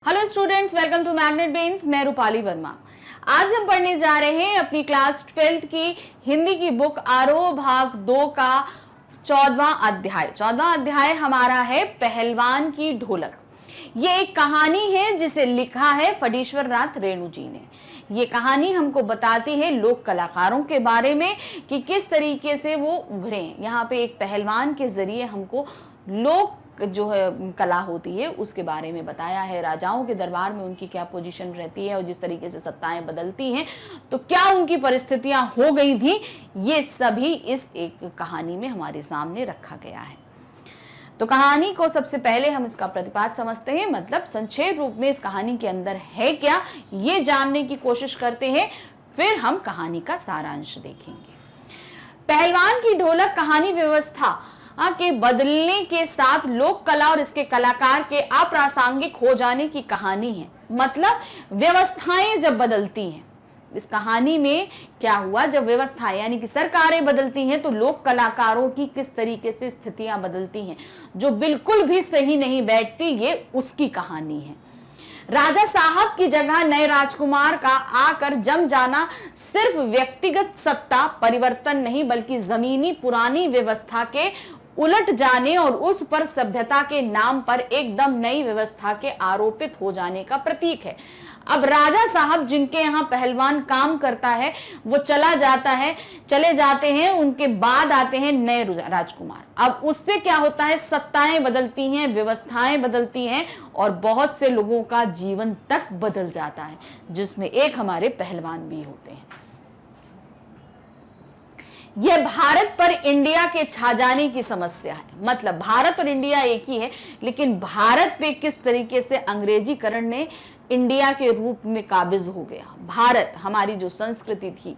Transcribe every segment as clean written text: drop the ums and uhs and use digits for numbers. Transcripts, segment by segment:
Hello students, welcome to Magnet Brains. मैं रूपाली वर्मा। आज हम पढ़ने जा रहे हैं अपनी क्लास 12th की हिंदी की बुक आरोह भाग 2 का 14वां अध्याय। 14वां अध्याय हमारा है पहलवान की ढोलक। ये एक कहानी है जिसे लिखा है फडीश्वर नाथ रेणु जी ने। ये कहानी हमको बताती है लोक कलाकारों के बारे में कि किस तरीके से वो उभरे। यहाँ पे एक पहलवान के जरिए हमको लोक जो है कला होती है उसके बारे में बताया है। राजाओं के दरबार में उनकी क्या पोजीशन रहती है और जिस तरीके से सत्ताएं बदलती हैं तो क्या उनकी परिस्थितियां हो गई थी, ये सभी इस एक कहानी में हमारे सामने रखा गया है। तो कहानी को सबसे पहले हम इसका प्रतिपाद समझते हैं, मतलब संक्षेप रूप में इस कहानी के अंदर है क्या ये जानने की कोशिश करते हैं, फिर हम कहानी का सारांश देखेंगे। पहलवान की ढोलक कहानी व्यवस्था के बदलने के साथ लोक कला और इसके कलाकार के अप्रासंगिक हो जाने की कहानी है। मतलब व्यवस्थाएं जब बदलती हैं, इस कहानी में क्या हुआ, जब व्यवस्थाएं यानी कि सरकारें बदलती हैं तो लोक कलाकारों की किस तरीके से स्थितियां बदलती हैं जो बिल्कुल भी सही नहीं बैठती, ये उसकी कहानी है। राजा साहब की जगह नए राजकुमार का आकर जम जाना सिर्फ व्यक्तिगत सत्ता परिवर्तन नहीं बल्कि जमीनी पुरानी व्यवस्था के उलट जाने और उस पर सभ्यता के नाम पर एकदम नई व्यवस्था के आरोपित हो जाने का प्रतीक है। अब राजा साहब जिनके यहाँ पहलवान काम करता है वो चले जाते हैं, उनके बाद आते हैं नए राजकुमार। अब उससे क्या होता है, सत्ताएं बदलती हैं, व्यवस्थाएं बदलती हैं और बहुत से लोगों का जीवन तक बदल जाता है, जिसमें एक हमारे पहलवान भी होते हैं। यह भारत पर इंडिया के छा जाने की समस्या है। मतलब भारत और इंडिया एक ही है, लेकिन भारत पे किस तरीके से अंग्रेजीकरण ने इंडिया के रूप में काबिज हो गया। भारत, हमारी जो संस्कृति थी,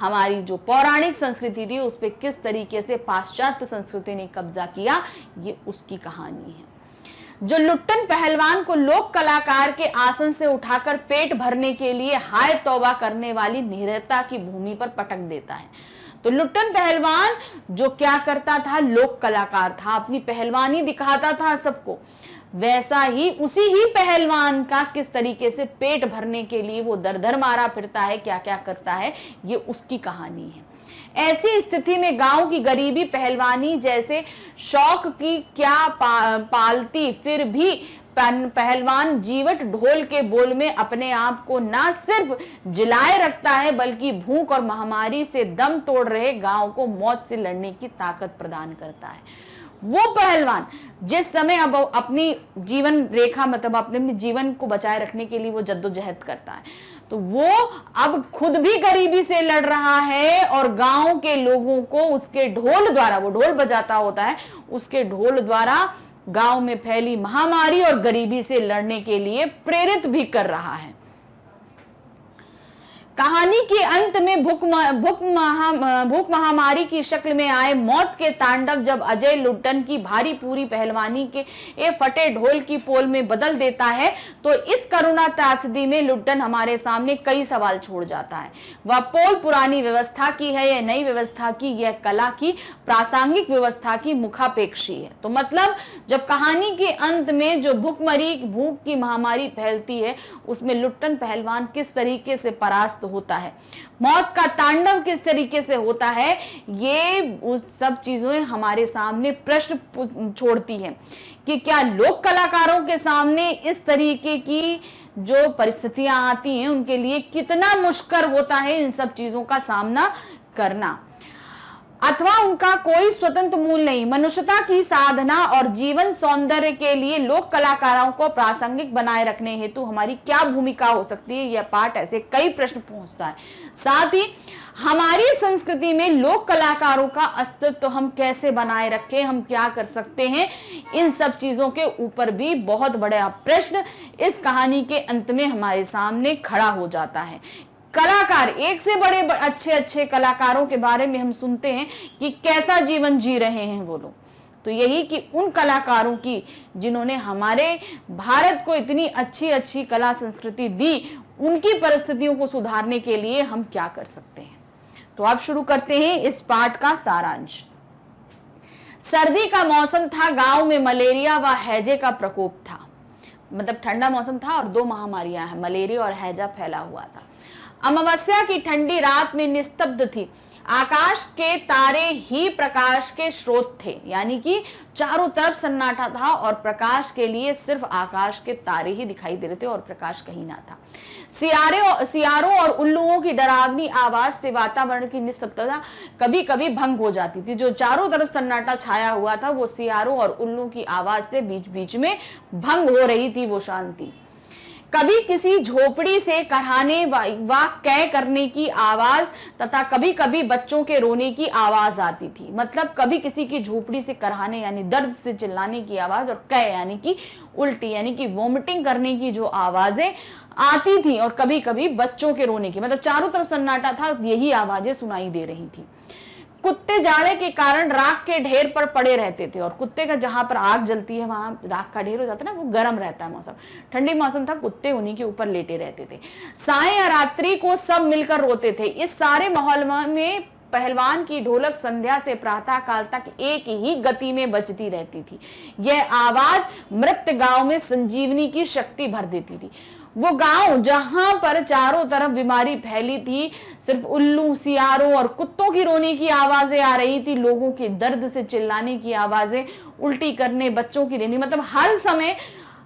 हमारी जो पौराणिक संस्कृति थी, उस पे किस तरीके से पाश्चात्य संस्कृति ने कब्जा किया, ये उसकी कहानी है। जो लुट्टन पहलवान को लोक कलाकार के आसन से उठाकर पेट भरने के लिए हाय तौबा करने वाली निरता की भूमि पर पटक देता है। तो लुट्टन पहलवान जो क्या करता था, लोक कलाकार था, अपनी पहलवानी दिखाता था सबको। वैसा ही उसी ही पहलवान का किस तरीके से पेट भरने के लिए वो दर दर मारा फिरता है, क्या क्या करता है, ये उसकी कहानी है। ऐसी स्थिति में गांव की गरीबी पहलवानी जैसे शौक की क्या पालती, फिर भी पहलवान जीवट ढोल के बोल में अपने आप को ना सिर्फ जिलाए रखता है बल्कि भूख और महामारी से दम तोड़ रहे गांव को मौत से लड़ने की ताकत प्रदान करता है। वो पहलवान जिस समय अब अपनी जीवन रेखा, मतलब अपने जीवन को बचाए रखने के लिए वो जद्दोजहद करता है, तो वो अब खुद भी गरीबी से लड़ रहा है और गांव के लोगों को उसके ढोल द्वारा, वो ढोल बजाता होता है, उसके ढोल द्वारा गांव में फैली महामारी और गरीबी से लड़ने के लिए प्रेरित भी कर रहा है। कहानी के अंत में भूख महामारी की शक्ल में आए मौत के तांडव जब अजय लुट्टन की भारी पूरी पहलवानी के फटे ढोल की पोल में बदल देता है तो इस करुणा त्रासदी में लुट्टन हमारे सामने कई सवाल छोड़ जाता है। वह पोल पुरानी व्यवस्था की है या नई व्यवस्था की, यह कला की प्रासंगिक व्यवस्था की मुखापेक्षी है। तो मतलब जब कहानी के अंत में जो भूख की महामारी फैलती है उसमें लुट्टन पहलवान किस तरीके से परास्त होता है, मौत का तांडव किस तरीके से होता है, ये उस सब चीजें हमारे सामने प्रश्न छोड़ती है कि क्या लोक कलाकारों के सामने इस तरीके की जो परिस्थितियां आती हैं उनके लिए कितना मुश्किल होता है इन सब चीजों का सामना करना, अथवा उनका कोई स्वतंत्र मूल नहीं। मनुष्यता की साधना और जीवन सौंदर्य के लिए लोक कलाकारों को प्रासंगिक बनाए रखने हेतु हमारी क्या भूमिका हो सकती है, यह पाठ ऐसे कई प्रश्न पूछता है। साथ ही हमारी संस्कृति में लोक कलाकारों का अस्तित्व हम कैसे बनाए रखें, हम क्या कर सकते हैं, इन सब चीजों के ऊपर भी बहुत बड़ा प्रश्न इस कहानी के अंत में हमारे सामने खड़ा हो जाता है। कलाकार, एक से बड़े अच्छे कलाकारों के बारे में हम सुनते हैं कि कैसा जीवन जी रहे हैं वो लोग। तो यही कि उन कलाकारों की जिन्होंने हमारे भारत को इतनी अच्छी कला संस्कृति दी, उनकी परिस्थितियों को सुधारने के लिए हम क्या कर सकते हैं। तो अब शुरू करते हैं इस पाठ का सारांश। सर्दी का मौसम था, गांव में मलेरिया व हैजे का प्रकोप था। मतलब ठंडा मौसम था और 2 महामारियां हैं, मलेरिया और हैजा फैला हुआ था। अमावस्या की ठंडी रात में निस्तब्ध थी, आकाश के तारे ही प्रकाश के स्रोत थे, यानी कि चारों तरफ सन्नाटा था और प्रकाश के लिए सिर्फ आकाश के तारे ही दिखाई दे रहे थे और प्रकाश कहीं ना था। सियारों और उल्लुओं की डरावनी आवाज से वातावरण की निस्तब्धता कभी कभी भंग हो जाती थी। जो चारों तरफ सन्नाटा छाया हुआ था वो सियारों और उल्लुओं की आवाज से बीच बीच में भंग हो रही थी वो शांति। कभी किसी झोपड़ी से कराहने व कै करने की आवाज तथा कभी कभी बच्चों के रोने की आवाज आती थी। मतलब कभी किसी की झोपड़ी से कराहने यानी दर्द से चिल्लाने की आवाज और कै यानी कि उल्टी यानी कि वोमिटिंग करने की जो आवाजें आती थी और कभी कभी बच्चों के रोने की, मतलब चारों तरफ सन्नाटा था, यही आवाजें सुनाई दे रही थी। कुत्ते जाड़े के कारण राख के ढेर पर पड़े रहते थे और कुत्ते का जहां पर आग जलती है वहां राख का ढेर हो जाता है ना, वो गर्म रहता है मौसम, ठंडी मौसम था, कुत्ते उन्हीं के ऊपर लेटे रहते थे। साय या रात्रि को सब मिलकर रोते थे। इस सारे माहौल में पहलवान की ढोलक संध्या से प्रातः काल तक एक ही गति में बजती रहती थी। यह आवाज मृत गांव में संजीवनी की शक्ति भर देती थी। वो गांव जहां पर चारों तरफ बीमारी फैली थी, सिर्फ उल्लू, सियारों और कुत्तों की रोने की आवाजें आ रही थी, लोगों के दर्द से चिल्लाने की आवाजें, उल्टी करने, बच्चों की रोनी, मतलब हर समय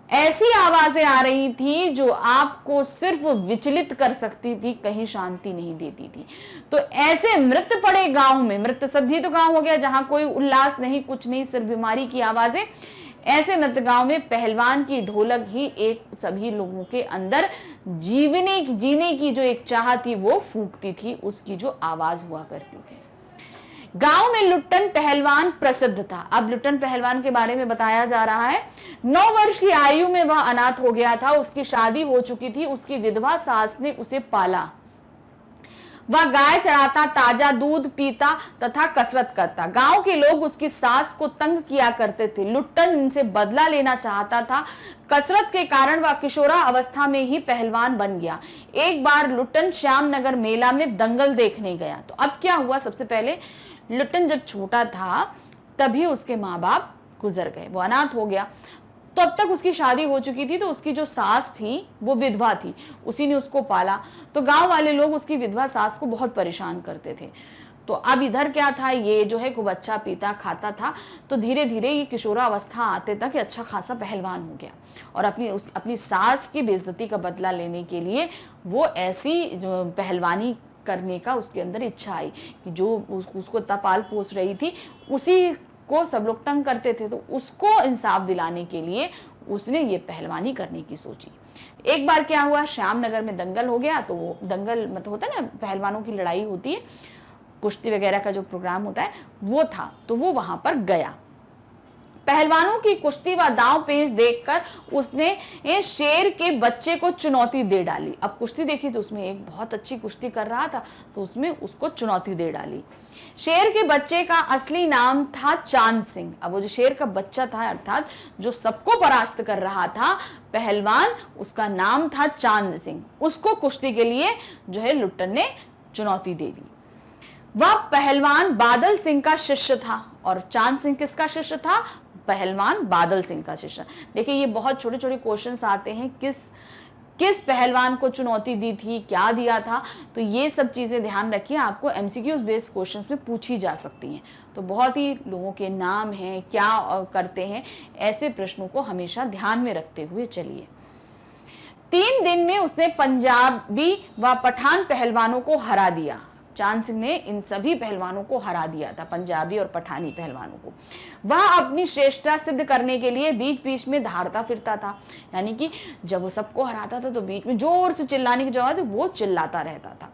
ऐसी आवाजें आ रही थी जो आपको सिर्फ विचलित कर सकती थी, कहीं शांति नहीं देती थी। तो ऐसे मृत पड़े गांव में, मृत सदी तो गांव हो गया जहां कोई उल्लास नहीं, कुछ नहीं, सिर्फ बीमारी की आवाजें, ऐसे मृत गांव में पहलवान की ढोलक ही एक सभी लोगों के अंदर जीने की जो एक चाह थी वो फूंकती थी, उसकी जो आवाज हुआ करती थी। गांव में लुट्टन पहलवान प्रसिद्ध था। अब लुट्टन पहलवान के बारे में बताया जा रहा है। 9 वर्ष की आयु में वह अनाथ हो गया था, उसकी शादी हो चुकी थी, उसकी विधवा सास ने उसे पाला। वह गाय चराता, ताजा दूध पीता तथा कसरत करता। गांव के लोग उसकी सास को तंग किया करते थे। लुट्टन इनसे बदला लेना चाहता था। कसरत के कारण वह किशोरा अवस्था में ही पहलवान बन गया। एक बार लुट्टन श्यामनगर मेला में दंगल देखने गया। तो अब क्या हुआ, सबसे पहले लुट्टन जब छोटा था तभी उसके माँ बाप गुजर गए, वो अनाथ हो गया। तो अब तक उसकी शादी हो चुकी थी, तो उसकी जो सास थी वो विधवा थी, उसी ने उसको पाला। तो गांव वाले लोग उसकी विधवा सास को बहुत परेशान करते थे। तो अब इधर क्या था, ये जो है खूब अच्छा पीता खाता था, तो धीरे धीरे ये किशोरा अवस्था आते तक अच्छा खासा पहलवान हो गया और अपनी सास की बेइज्जती का बदला लेने के लिए वो ऐसी पहलवानी करने का उसके अंदर इच्छा आई कि जो उसको तपाल पोस रही थी उसी को सब लोग तंग करते थे, तो उसको इंसाफ दिलाने के लिए उसने ये पहलवानी करने की सोची। एक बार क्या हुआ, श्यामनगर में दंगल हो गया। तो वो दंगल मतलब होता है ना, पहलवानों की लड़ाई होती है, कुश्ती वगैरह का जो प्रोग्राम होता है वो था, तो वो वहां पर गया। पहलवानों की कुश्ती व दांव पेच देखकर उसने शेर के बच्चे को चुनौती दे डाली। अब कुश्ती देखी तो उसमें एक बहुत अच्छी कुश्ती कर रहा था, तो उसमें उसको चुनौती दे डाली। शेर के बच्चे का असली नाम था चांद सिंह। अब वो जो शेर का बच्चा था, अर्थात जो सबको परास्त कर रहा था पहलवान, उसका नाम था चांद सिंह। उसको कुश्ती के लिए जो है लुट्टन ने चुनौती दे दी। वह पहलवान बादल सिंह का शिष्य था। और चांद सिंह किसका शिष्य था? पहलवान बादल सिंह का शिष्य। देखिए ये बहुत छोटे छोटे क्वेश्चंस आते हैं, किस पहलवान को चुनौती दी थी, क्या दिया था, तो ये सब चीजें ध्यान रखिए, आपको एमसीक्यूज बेस्ड क्वेश्चंस में पूछी जा सकती हैं। तो बहुत ही लोगों के नाम हैं, क्या करते हैं, ऐसे प्रश्नों को हमेशा ध्यान में रखते हुए चलिए। 3 दिन में उसने पंजाबी व पठान पहलवानों को हरा दिया। चांद सिंह ने इन सभी पहलवानों को हरा दिया था, पंजाबी और पठानी पहलवानों को। वह अपनी श्रेष्ठता सिद्ध करने के लिए बीच बीच में धारता फिरता था, यानी कि जब वो सबको हराता था तो बीच में जोर से चिल्लाने की जगह वो चिल्लाता रहता था।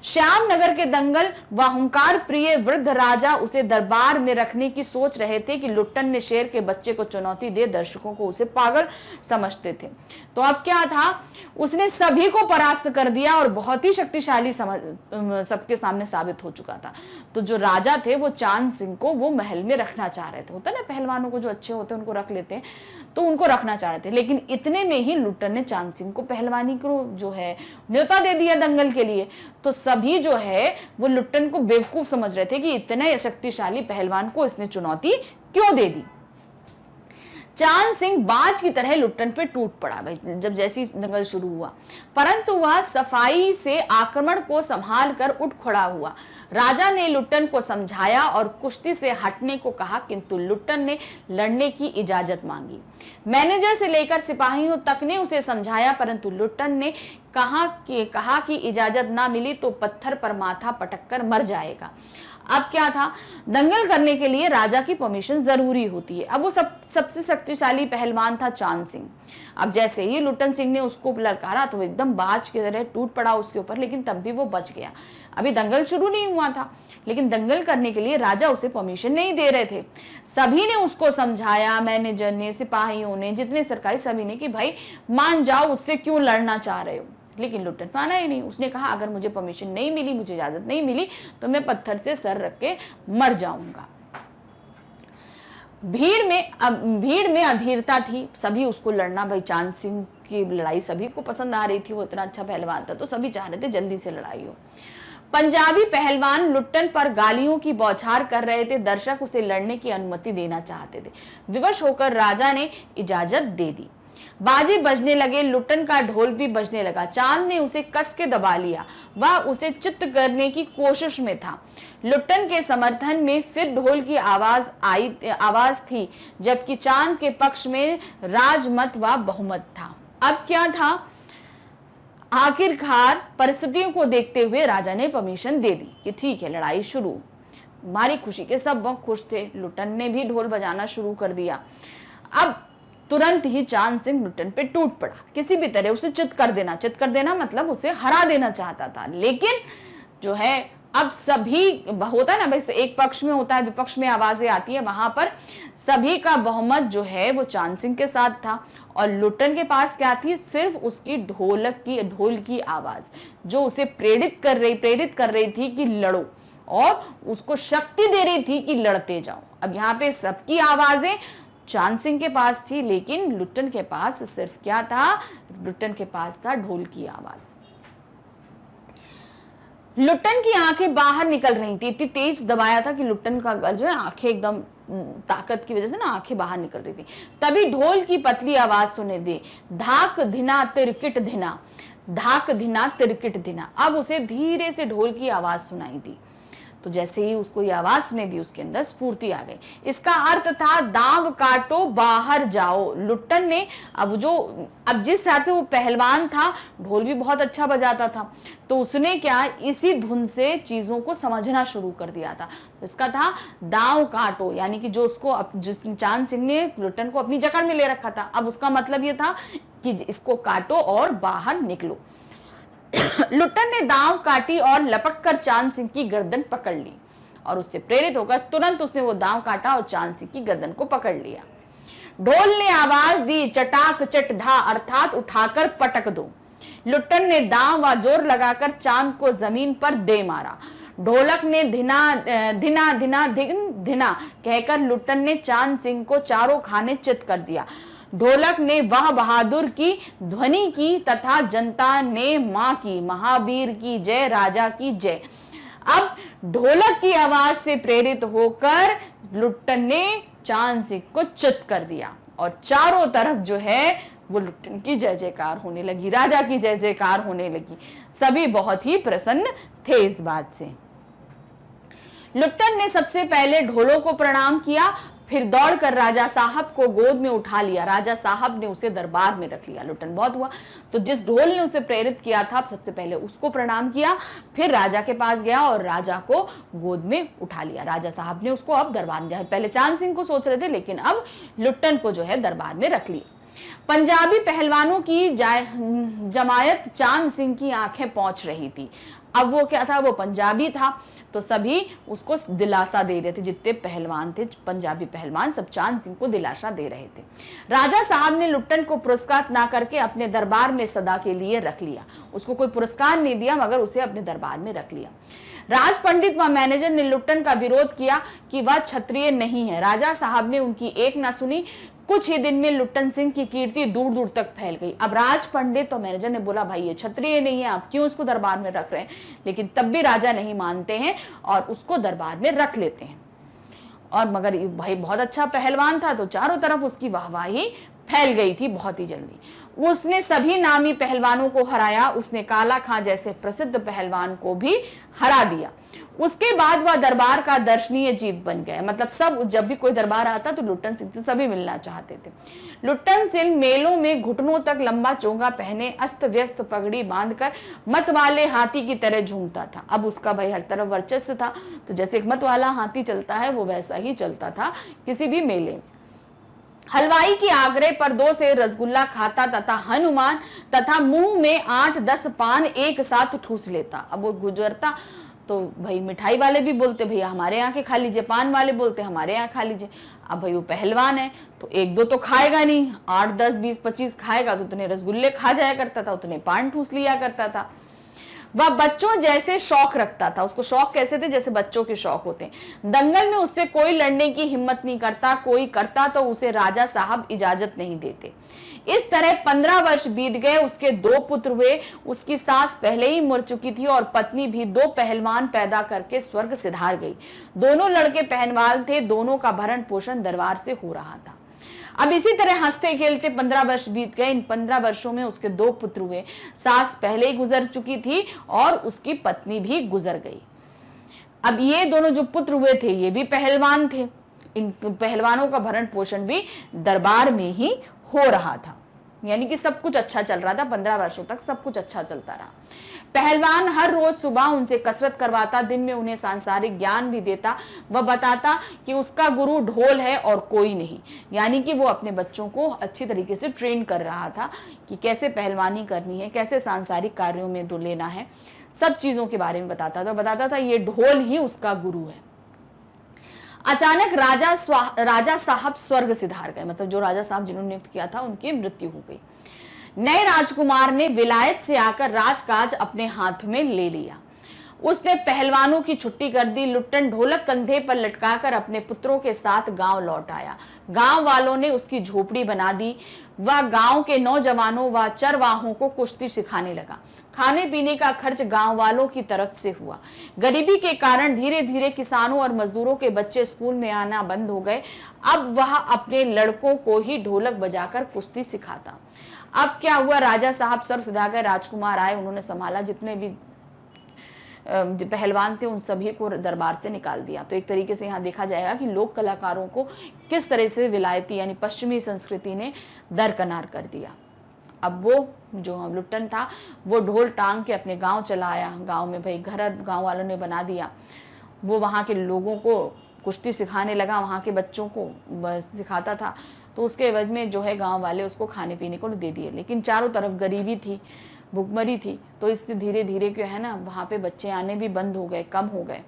श्यामनगर के दंगल व हुंकार प्रिय वृद्ध राजा उसे दरबार में रखने की सोच रहे थे कि लुट्टन ने शेर के बच्चे को चुनौती दे दर्शकों को उसे पागल समझते थे। तो अब क्या था, उसने सभी को परास्त कर दिया और बहुत ही शक्तिशाली सबके सामने साबित हो चुका था। तो जो राजा थे वो चांद सिंह को वो महल में रखना चाह रहे थे। होता ना, पहलवानों को जो अच्छे होते हैं उनको रख लेते हैं, तो उनको रखना चाह रहे थे। लेकिन इतने में ही लुट्टन ने चांद सिंह को पहलवानी को जो है न्योता दे दिया दंगल के लिए। तो सभी जो है वो लुट्टन को बेवकूफ समझ रहे थे कि इतने शक्तिशाली पहलवान को इसने चुनौती क्यों दे दी। चांद सिंह बाज की तरह लुट्टन पे टूट पड़ा भाई जब जैसी दंगल शुरू हुआ, परंतु वह सफाई से आक्रमण को संभाल कर उठ खड़ा हुआ। राजा ने लुट्टन को समझाया और कुश्ती से हटने को कहा, किंतु लुट्टन ने लड़ने की इजाजत मांगी। मैनेजर से लेकर सिपाहियों तक ने उसे समझाया, परंतु लुट्टन ने कहा कि इजाजत ना मिली तो पत्थर पर माथा पटक कर मर जाएगा। अब क्या था, दंगल करने के लिए राजा की परमिशन जरूरी होती है। अब वो सबसे शक्तिशाली पहलवान था चांद सिंह। अब जैसे ही लुट्टन सिंह ने उसको ललकारा तो एकदम बाज की तरह टूट पड़ा उसके ऊपर, लेकिन तब भी वो बच गया। अभी दंगल शुरू नहीं हुआ था, लेकिन दंगल करने के लिए राजा उसे परमिशन नहीं दे रहे थे। सभी ने उसको समझाया, मैनेजर ने, सिपाहियों ने, जितने सरकारी, सभी ने, कि भाई मान जाओ, उससे क्यों लड़ना चाह रहे हो। लेकिन लुट्टन माना ही नहीं। उसने कहा अगर मुझे परमिशन नहीं मिली, मुझे इजाजत नहीं मिली, तो मैं पत्थर से सर रख के मर जाऊंगा। भीड़ में अधीरता थी, सभी उसको लड़ना, भाई चांद सिंह की लड़ाई सभी को पसंद आ रही थी, वो इतना अच्छा पहलवान था, तो सभी चाह रहे थे जल्दी से लड़ाई हो। पंजाबी पहलवान लुट्टन पर गालियों की बौछार कर रहे थे। दर्शक उसे लड़ने की अनुमति देना चाहते थे। विवश होकर राजा ने इजाजत दे दी। बाजे बजने लगे, लुट्टन का ढोल भी बजने लगा। चांद ने उसे कस के दबा लिया, वह उसे चित्त करने की कोशिश में था। लुट्टन के समर्थन में फिर ढोल की आवाज थी, जबकि चांद के पक्ष में राजमत व बहुमत था। अब क्या था, आखिरकार परिस्थितियों को देखते हुए राजा ने परमिशन दे दी कि ठीक है, लड़ाई शुरू। हमारी खुशी के सब बहुत खुश थे। लुट्टन ने भी ढोल बजाना शुरू कर दिया। अब तुरंत ही चांद सिंह लुट्टन पे टूट पड़ा, किसी भी तरह उसे चित कर देना मतलब उसे हरा देना चाहता था। लेकिन जो है, अब सभी होता है ना भाई, एक पक्ष में होता है, विपक्ष में आवाजें आती है, वहां पर सभी का बहुमत जो है वो चांद सिंह के साथ था। और लुट्टन के पास क्या थी, सिर्फ उसकी ढोल की आवाज, जो उसे प्रेरित कर रही थी कि लड़ो, और उसको शक्ति दे रही थी कि लड़ते जाओ। अब यहाँ पे सबकी आवाजें चांद सिंह के पास थी, लेकिन लुट्टन के पास सिर्फ क्या था, लुट्टन के पास था ढोल की आवाज। लुट्टन की आंखें बाहर निकल रही थी, इतनी तेज दबाया था कि लुट्टन का गल जो है, आंखें एकदम ताकत की वजह से ना आंखें बाहर निकल रही थी। तभी ढोल की पतली आवाज सुने दी, धाक धिना तिरकिट धिना, धाक धिना तिरकिट धिना। अब उसे धीरे से ढोल की आवाज सुनाई दी। तो जैसे ही उसको ये आवाज सुने दी, उसके अंदर स्फूर्ति आ गई। इसका अर्थ था दांव काटो, बाहर जाओ। लुट्टन ने अब जिस हिसाब से वो पहलवान था, ढोल भी बहुत अच्छा बजाता था, तो उसने क्या, इसी धुन से चीजों को समझना शुरू कर दिया था। तो इसका था दांव काटो, यानी कि जिस चांद सिंह ने लुट्टन को अपनी जकड़ में ले रखा था, अब उसका मतलब ये था कि इसको काटो और बाहर निकलो। लुट्टन ने दांव काटी और लपक कर चांद सिंह की गर्दन पकड़ ली, और उससे प्रेरित होकर तुरंत उसने वो दांव काटा और चांद सिंह की गर्दन को पकड़ लिया। ढोल ने आवाज दी, चटाक चट धा, अर्थात उठाकर पटक दो। लुट्टन ने दांव व जोर लगाकर चांद को जमीन पर दे मारा। ढोलक ने धिना धिना धिना धिन धिना कहकर लुट्टन ने चांद सिंह को चारों खाने चित कर दिया। ढोलक ने वाह बहादुर की ध्वनि की तथा जनता ने मां की, महावीर की जय, राजा की जय। अब ढोलक की आवाज से प्रेरित होकर लुट्टन ने चांद सिंह को चित कर दिया, और चारों तरफ जो है वो लुट्टन की जय जयकार होने लगी, राजा की जय जयकार होने लगी। सभी बहुत ही प्रसन्न थे इस बात से। लुट्टन ने सबसे पहले ढोलों को प्रणाम किया, फिर दौड़कर राजा साहब को गोद में उठा लिया। राजा साहब ने उसे दरबार में रख लिया। लुट्टन बहुत हुआ, तो जिस ढोल ने उसे प्रेरित किया था, सबसे पहले उसको प्रणाम किया, फिर राजा के पास गया और राजा को गोद में उठा लिया। राजा साहब ने उसको अब दरबार में, पहले चांद सिंह को सोच रहे थे, लेकिन अब लुट्टन को जो है दरबार में रख लिया। पंजाबी पहलवानों की जमायत चांद सिंह की आंखें पहुंच रही थी। अब वो क्या था, वो पंजाबी था, तो सभी उसको दिलासा दे रहे थे। जितने पहलवान थे, पंजाबी पहलवान, सब चांद सिंह को दिलासा दे रहे थे। राजा साहब ने लुट्टन को पुरस्कार ना करके अपने दरबार में सदा के लिए रख लिया। उसको कोई पुरस्कार नहीं दिया, मगर उसे अपने दरबार में रख लिया। राज पंडित व मैनेजर ने लुट्टन का विरोध किया कि वह क्षत्रिय नहीं है। राजा साहब ने उनकी एक ना सुनी। कुछ ही दिन में लुट्टन सिंह की कीर्ति दूर दूर तक फैल गई। अब राज पंडित और मैनेजर ने बोला, भाई ये क्षत्रिय नहीं है, आप क्यों इसको दरबार में रख रहे हैं? लेकिन तब भी राजा नहीं मानते हैं और उसको दरबार में रख लेते हैं। और मगर भाई बहुत अच्छा पहलवान था, तो चारों तरफ उसकी वाहवाही फैल गई थी बहुत ही जल्दी। उसने सभी नामी पहलवानों को हराया, उसने काला खां जैसे प्रसिद्ध पहलवान को भी हरा दिया। उसके बाद वह दरबार का दर्शनीय जीव बन गया। मतलब सब, जब भी कोई दरबार आता तो लुट्टन सिंह से सभी मिलना चाहते थे। लुट्टन सिंह मेलों में घुटनों तक लंबा चोंगा पहने, अस्त व्यस्त पगड़ी बांधकर मत वाले हाथी की तरह झूमता था। अब उसका भाई हर तरफ वर्चस्व था, तो जैसे एक मत वाला हाथी चलता है वो वैसा ही चलता था किसी भी मेले में। हलवाई की आग्रह पर 2 से रसगुल्ला खाता तथा हनुमान तथा मुंह में 8-10 पान एक साथ ठूस लेता। अब वो गुजरता तो भाई मिठाई वाले भी बोलते भैया हमारे यहाँ के खा लीजिए, पान वाले बोलते हमारे यहाँ खा लीजिए। अब भाई वो पहलवान है तो 1-2 तो खाएगा नहीं, 8-10-20-25 खाएगा तो उतने रसगुल्ले खा जाया करता था, उतने पान ठूस लिया करता था। वह बच्चों जैसे शौक रखता था। उसको शौक कैसे थे? जैसे बच्चों के शौक होते हैं। दंगल में उससे कोई लड़ने की हिम्मत नहीं करता, कोई करता तो उसे राजा साहब इजाजत नहीं देते। इस तरह 15 वर्ष बीत गए। उसके 2 पुत्र हुए। उसकी सास पहले ही मर चुकी थी और पत्नी भी 2 पहलवान पैदा करके स्वर्ग सिधार गई। दोनों लड़के पहलवान थे, दोनों का भरण पोषण दरबार से हो रहा था। अब इसी तरह हंसते खेलते 15 वर्ष बीत गए। इन 15 वर्षों में उसके 2 पुत्र हुए। सास पहले ही गुजर चुकी थी और उसकी पत्नी भी गुजर गई। अब ये दोनों जो पुत्र हुए थे ये भी पहलवान थे। इन पहलवानों का भरण पोषण भी दरबार में ही हो रहा था, यानी कि सब कुछ अच्छा चल रहा था। 15 वर्षों तक सब कुछ अच्छा चलता रहा। पहलवान हर रोज सुबह उनसे कसरत करवाता, दिन में उन्हें सांसारिक ज्ञान भी देता। वह बताता कि उसका गुरु ढोल है और कोई नहीं, यानी कि वो अपने बच्चों को अच्छी तरीके से ट्रेन कर रहा था कि कैसे पहलवानी करनी है, कैसे सांसारिक कार्यों में दो लेना है, सब चीजों के बारे में बताता था ये ढोल ही उसका गुरु है। अचानक राजा साहब स्वर्ग सिधार गए। मतलब जो राजा साहब जिन्होंने नियुक्त किया था उनकी मृत्यु हो गई। नए राजकुमार ने विलायत से आकर राजकाज अपने हाथ में ले लिया। उसने पहलवानों की छुट्टी कर दी। लुट्टन ढोलक कंधे पर लटकाकर अपने पुत्रों के साथ गांव लौट आया। गांव वालों ने उसकी झोपड़ी बना दी। वह गांव के नौजवानों व चरवाहों को कुश्ती सिखाने लगा। खाने पीने का खर्च गांव वालों की तरफ से हुआ। गरीबी के कारण धीरे धीरे किसानों और मजदूरों के बच्चे स्कूल में आना बंद हो गए। अब वह अपने लड़कों को ही ढोलक बजाकर कुश्ती सिखाता। अब क्या हुआ, राजा साहब सर सुधा गए, राजकुमार आए, उन्होंने संभाला। जितने भी पहलवान थे उन सभी को दरबार से निकाल दिया। तो एक तरीके से यहाँ देखा जाएगा कि लोक कलाकारों को किस तरह से विलायती यानी पश्चिमी संस्कृति ने दरकिनार कर दिया। अब वो जो लुट्टन था वो ढोल टांग के अपने गांव चला आया। गांव में भाई घर गांव वालों ने बना दिया। वो वहाँ के लोगों को कुश्ती सिखाने लगा, वहाँ के बच्चों को बस सिखाता था। तो उसके एवज में जो है गांव वाले उसको खाने पीने को दे दिए। लेकिन चारों तरफ गरीबी थी, भुखमरी थी, तो इससे धीरे धीरे क्या है ना वहाँ पे बच्चे आने भी बंद हो गए, कम हो गए।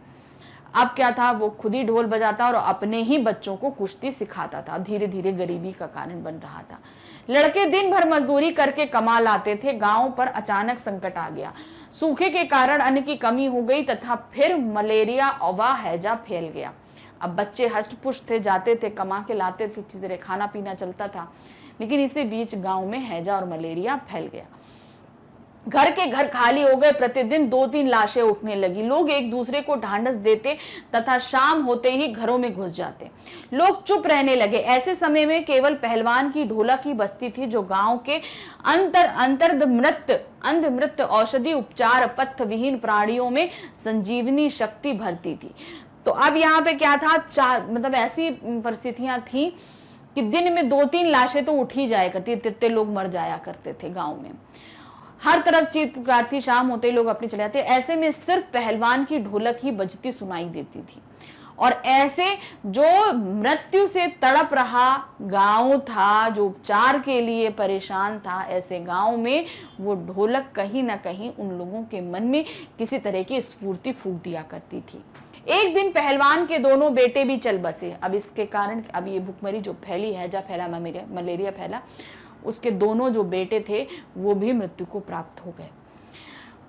अब क्या था, वो खुद ही ढोल बजाता और अपने ही बच्चों को कुश्ती सिखाता था। धीरे धीरे गरीबी का कारण बन रहा था। लड़के दिन भर मजदूरी करके कमा लाते थे। गांव पर अचानक संकट आ गया। सूखे के कारण अन्न की कमी हो गई तथा फिर मलेरिया व हैजा फैल गया। अब बच्चे हष्ट पुष्ट थे, जाते थे, कमा के लाते थे, अच्छी तरह खाना पीना चलता था। लेकिन इसी बीच गांव में हैजा और मलेरिया फैल गया। घर के घर खाली हो गए। प्रतिदिन 2-3 लाशें उठने लगी। लोग एक दूसरे को ढांढस देते तथा शाम होते ही घरों में घुस जाते। लोग चुप रहने लगे। ऐसे समय में केवल पहलवान की ढोलक ही बसती थी जो गांव के अंधमृत औषधि उपचार पथ्य विहीन प्राणियों में संजीवनी शक्ति भरती थी। तो अब यहाँ पे क्या था, मतलब ऐसी परिस्थितियां थी कि दिन में 2-3 लाशें तो उठ ही जाया करती, इतने लोग मर जाया करते थे गांव में। हर तरफ चीख पुकार थी। शाम होते ही लोग अपने चले जाते। ऐसे में सिर्फ पहलवान की ढोलक ही बजती सुनाई देती थी। और ऐसे जो मृत्यु से तड़प रहा गांव था, जो उपचार के लिए परेशान था, ऐसे गांव में वो ढोलक कहीं ना कहीं उन लोगों के मन में किसी तरह की स्फूर्ति फूंक दिया करती थी। एक दिन पहलवान के दोनों बेटे भी चल बसे। अब इसके कारण अब ये भुखमरी जो फैली, हैजा फैला, मलेरिया फैला, उसके दोनों जो बेटे थे वो भी मृत्यु को प्राप्त हो गए।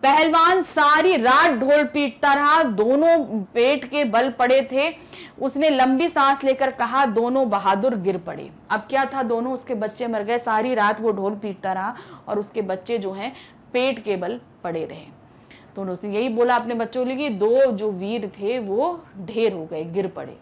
पहलवान सारी रात ढोल पीटता रहा। दोनों पेट के बल पड़े थे। उसने लंबी सांस लेकर कहा, दोनों बहादुर गिर पड़े। अब क्या था, दोनों उसके बच्चे मर गए। सारी रात वो ढोल पीटता रहा और उसके बच्चे जो हैं पेट के बल पड़े रहे। तो उसने यही बोला अपने बच्चों के लिए कि 2 जो वीर थे वो ढेर हो गए, गिर पड़े।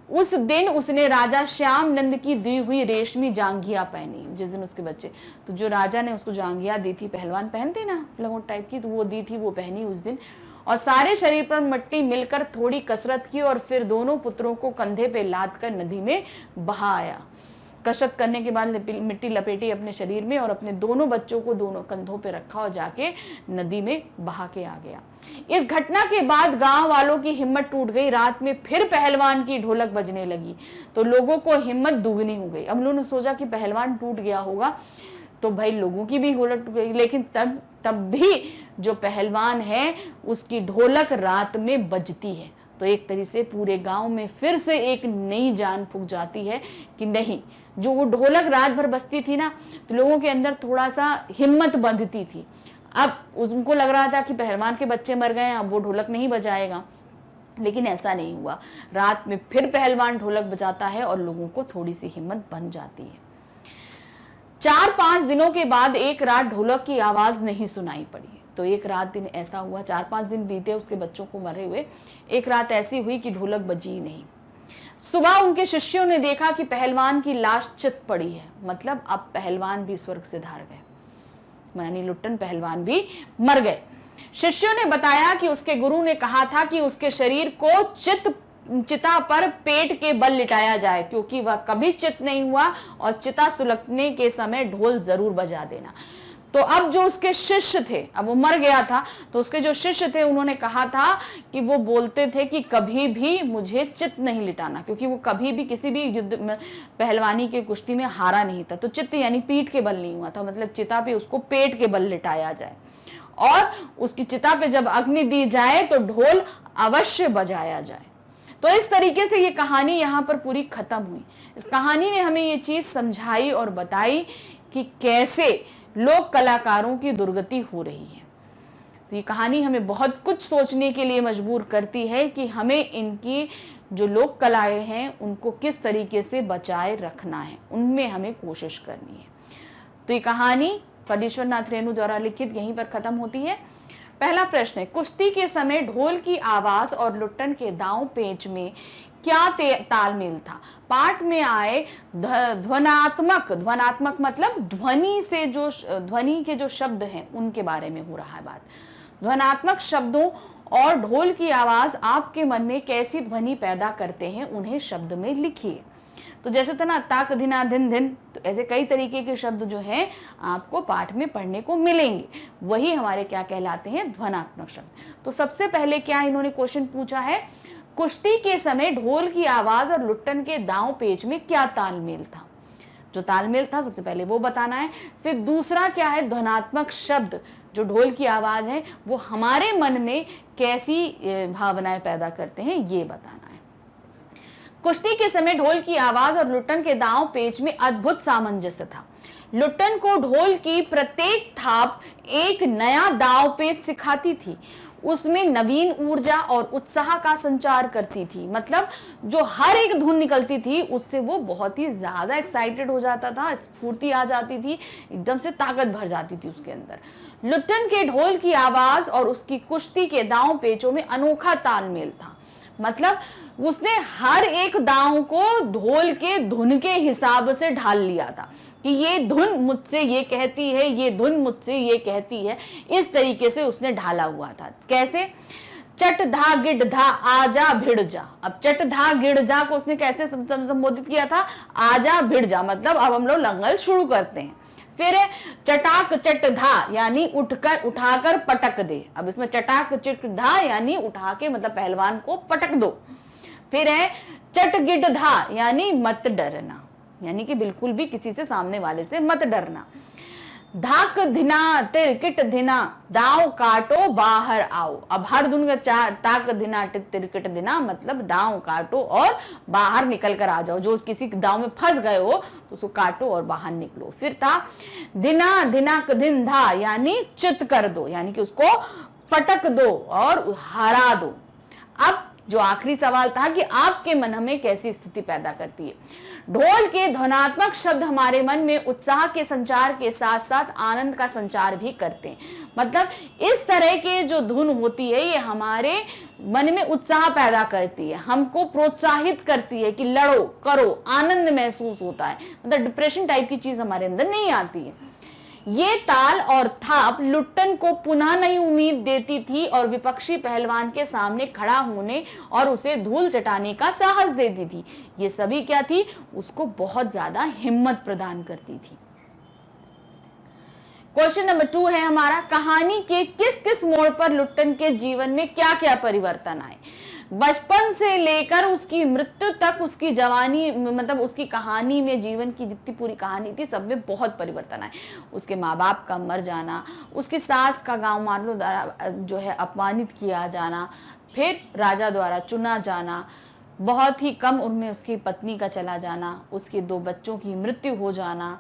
उस दिन उसने राजा श्याम नंद की दी हुई रेशमी जांघिया पहनी, जिस दिन उसके बच्चे, तो जो राजा ने उसको जांघिया दी थी, पहलवान पहनते ना लंगोट टाइप की, तो वो दी थी, वो पहनी उस दिन। और सारे शरीर पर मिट्टी मिलकर थोड़ी कसरत की और फिर दोनों पुत्रों को कंधे पे लाद कर नदी में बहा आया। कसरत करने के बाद मिट्टी लपेटी अपने शरीर में और अपने दोनों बच्चों को दोनों कंधों पे रखा और जाके नदी में बहा के आ गया। इस घटना के बाद गांव वालों की हिम्मत टूट गई। रात में फिर पहलवान की ढोलक बजने लगी तो लोगों को हिम्मत दुगनी हो गई। अब लोगों ने सोचा कि पहलवान टूट गया होगा तो भाई लोगों की भी ढोलक टूट गई, लेकिन तब भी जो पहलवान है उसकी ढोलक रात में बजती है। तो एक तरीके से पूरे गांव में फिर से एक नई जान फूंक जाती है कि नहीं, जो वो ढोलक रात भर बजती थी ना, तो लोगों के अंदर थोड़ा सा हिम्मत बंधती थी। अब उनको लग रहा था कि पहलवान के बच्चे मर गए, अब वो ढोलक नहीं बजाएगा, लेकिन ऐसा नहीं हुआ। रात में फिर पहलवान ढोलक बजाता है और लोगों को थोड़ी सी हिम्मत बन जाती है। 4-5 दिनों के बाद एक रात ढोलक की आवाज नहीं सुनाई पड़ी। तो एक रात दिन ऐसा हुआ, 4-5 दिन बीते उसके बच्चों को मरे हुए, एक रात ऐसी हुई कि ढोलक बजी नहीं। सुबह उनके शिष्यों ने देखा कि पहलवान की लाश चित पड़ी है, मतलब अब पहलवान भी स्वर्ग से धार गए, यानी लुट्टन पहलवान भी मर गए। शिष्यों ने बताया कि उसके गुरु ने कहा था कि उसके शरीर को चिता पर पेट के बल लिटाया जाए, क्योंकि वह कभी चित नहीं हुआ और चिता सुलगने के समय ढोल जरूर बजा देना। तो अब जो उसके शिष्य थे, अब वो मर गया था, तो उसके जो शिष्य थे उन्होंने कहा था कि वो बोलते थे कि कभी भी मुझे चित नहीं लिटाना, क्योंकि वो कभी भी किसी भी युद्ध में पहलवानी के कुश्ती में हारा नहीं था। तो चित्त यानी पीठ के बल नहीं हुआ था, मतलब चिता पे उसको पेट के बल लिटाया जाए और उसकी चिता पे जब अग्नि दी जाए तो ढोल अवश्य बजाया जाए। तो इस तरीके से ये कहानी यहाँ पर पूरी खत्म हुई। इस कहानी ने हमें ये चीज समझाई और बताई कि कैसे लोक कलाकारों की दुर्गति हो रही है। तो ये कहानी हमें बहुत कुछ सोचने के लिए मजबूर करती है कि हमें इनकी जो लोक कलाएं हैं उनको किस तरीके से बचाए रखना है, उनमें हमें कोशिश करनी है। तो ये कहानी फणीश्वर नाथ रेणु द्वारा लिखित यहीं पर खत्म होती है। पहला प्रश्न है, कुश्ती के समय ढोल की आवाज और लुट्टन के दांव पेच में क्या तालमेल था? पाठ में आए ध्वनात्मक मतलब ध्वनि से जो ध्वनि के जो शब्द हैं उनके बारे में हो रहा है बात। ध्वनात्मक शब्दों और ढोल की आवाज आपके मन में कैसी ध्वनि पैदा करते हैं, उन्हें शब्द में लिखिए। तो जैसे था ना ताक धिना धिन धिन, तो ऐसे कई तरीके के शब्द जो हैं आपको पाठ में पढ़ने को मिलेंगे, वही हमारे क्या कहलाते हैं, ध्वनात्मक शब्द। तो सबसे पहले क्या इन्होंने क्वेश्चन पूछा है, कुश्ती के समय ढोल की आवाज और लुट्टन के दांव पेच में क्या तालमेल था? जो तालमेल था सबसे पहले वो बताना है। फिर दूसरा क्या है, ध्वनात्मक शब्द जो ढोल की आवाज है वो हमारे मन में कैसी भावनाएं पैदा करते हैं, ये बताना है। कुश्ती के समय ढोल की आवाज और लुट्टन के दांव पेच में अद्भुत सामंजस्य था। लुट्टन को ढोल की प्रत्येक थाप एक नया दांव पेच सिखाती थी, उसमें नवीन ऊर्जा और उत्साह का संचार करती थी। मतलब जो हर एक धुन निकलती थी उससे वो बहुत ही ज्यादा एक्साइटेड हो जाता था, स्फूर्ति आ जाती थी, एकदम से ताकत भर जाती थी उसके अंदर। लुट्टन के ढोल की आवाज और उसकी कुश्ती के दांव पेचों में अनोखा तालमेल था। मतलब उसने हर एक दांव को ढोल के धुन के हिसाब से ढाल लिया था कि ये धुन मुझसे ये कहती है, ये धुन मुझसे ये कहती है, इस तरीके से उसने ढाला हुआ था। कैसे? चट धा गिड धा आजा भिड़ जा। अब चट धा गिड़ जा को उसने कैसे संबोधित किया था, आजा भिड़ जा, मतलब अब हम लोग लंगल शुरू करते हैं। फिर है चटाक चट धा, यानी उठाकर पटक दे। अब इसमें चटाक चट धा यानी उठा के, मतलब पहलवान को पटक दो। फिर है चट गिड धा, यानी मत डरना, यानी कि बिल्कुल भी किसी से, सामने वाले से मत डरना। धाक धिना तिरकिट धिना, दांव काटो बाहर आओ। अब हर धुन का ताक धिना तिरकिट धिना मतलब दांव काटो और बाहर निकल कर आ जाओ। जो किसी दांव में फंस गए हो तो उसको काटो और बाहर निकलो। फिर था धिना धिनाक धिन धा, यानी चित कर दो, यानी कि उसको पटक दो और हरा दो। अब जो आखिरी सवाल था कि आपके मन में कैसी स्थिति पैदा करती है। ढोल के ध्वनात्मक शब्द हमारे मन में उत्साह के संचार के साथ साथ आनंद का संचार भी करते हैं। मतलब इस तरह के जो धुन होती है ये हमारे मन में उत्साह पैदा करती है, हमको प्रोत्साहित करती है कि लड़ो करो, आनंद महसूस होता है। मतलब डिप्रेशन टाइप की चीज हमारे अंदर नहीं आती है। ये ताल और थाप लुट्टन को पुनः नई उम्मीद देती थी और विपक्षी पहलवान के सामने खड़ा होने और उसे धूल चटाने का साहस देती थी। ये सभी क्या थी, उसको बहुत ज्यादा हिम्मत प्रदान करती थी। क्वेश्चन नंबर 2 है हमारा, कहानी के किस किस मोड़ पर लुट्टन के जीवन में क्या क्या परिवर्तन आए। बचपन से लेकर उसकी मृत्यु तक उसकी जवानी, मतलब उसकी कहानी में जीवन की जितनी पूरी कहानी थी सब में बहुत परिवर्तन आए। उसके माँ बाप का मर जाना, उसकी सास का गांव वालों द्वारा जो है अपमानित किया जाना, फिर राजा द्वारा चुना जाना, बहुत ही कम उम्र में उसकी पत्नी का चला जाना, उसके 2 बच्चों की मृत्यु हो जाना,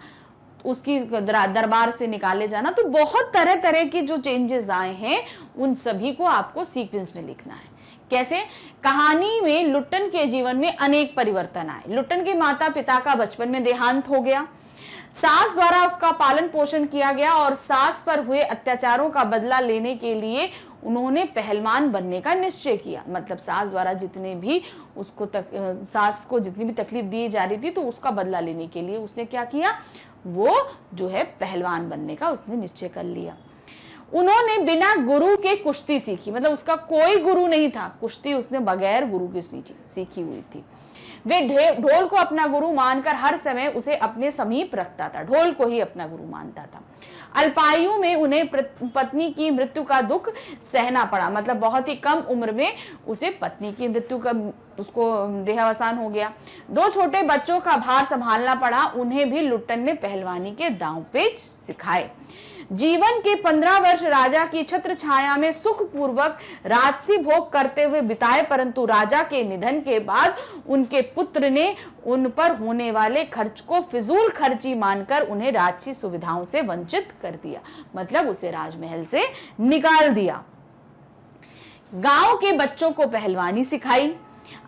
उसकी दरबार से निकाले जाना। तो बहुत तरह तरह के जो चेंजेस आए हैं उन सभी को आपको सीक्वेंस में लिखना है। कैसे? कहानी में लुट्टन के जीवन में अनेक परिवर्तन आए। लुट्टन के माता पिता का बचपन में देहांत हो गया, सास द्वारा उसका पालन पोषण किया गया और सास पर हुए अत्याचारों का बदला लेने के लिए उन्होंने पहलवान बनने का निश्चय किया। मतलब सास द्वारा जितने भी उसको सास को जितनी भी तकलीफ दी जा रही थी तो उसका बदला लेने के लिए उसने क्या किया, वो जो है पहलवान बनने का उसने निश्चय कर लिया। उन्होंने बिना गुरु के कुश्ती सीखी, मतलब उसका कोई गुरु नहीं था, कुश्ती उसने बगैर गुरु के सीखी हुई थी। वे ढोल को अपना गुरु मानकर हर समय उसे अपने समीप रखता था, ढोल को ही अपना गुरु मानता था। अल्पायु में उन्हें पत्नी की मृत्यु का दुख सहना पड़ा, मतलब बहुत ही कम उम्र में उसे पत्नी की मृत्यु का उसको देहावसान हो गया। 2 छोटे बच्चों का भार संभालना पड़ा, उन्हें भी लुट्टन ने पहलवानी के दांव पेच सिखाए। जीवन के 15 वर्ष राजा की छत्र छाया में सुखपूर्वक राजसी भोग करते हुए बिताए, परंतु राजा के निधन के बाद उनके पुत्र ने उन पर होने वाले खर्च को फिजूल खर्ची मानकर उन्हें राजसी सुविधाओं से वंचित कर दिया, मतलब उसे राजमहल से निकाल दिया। गांव के बच्चों को पहलवानी सिखाई,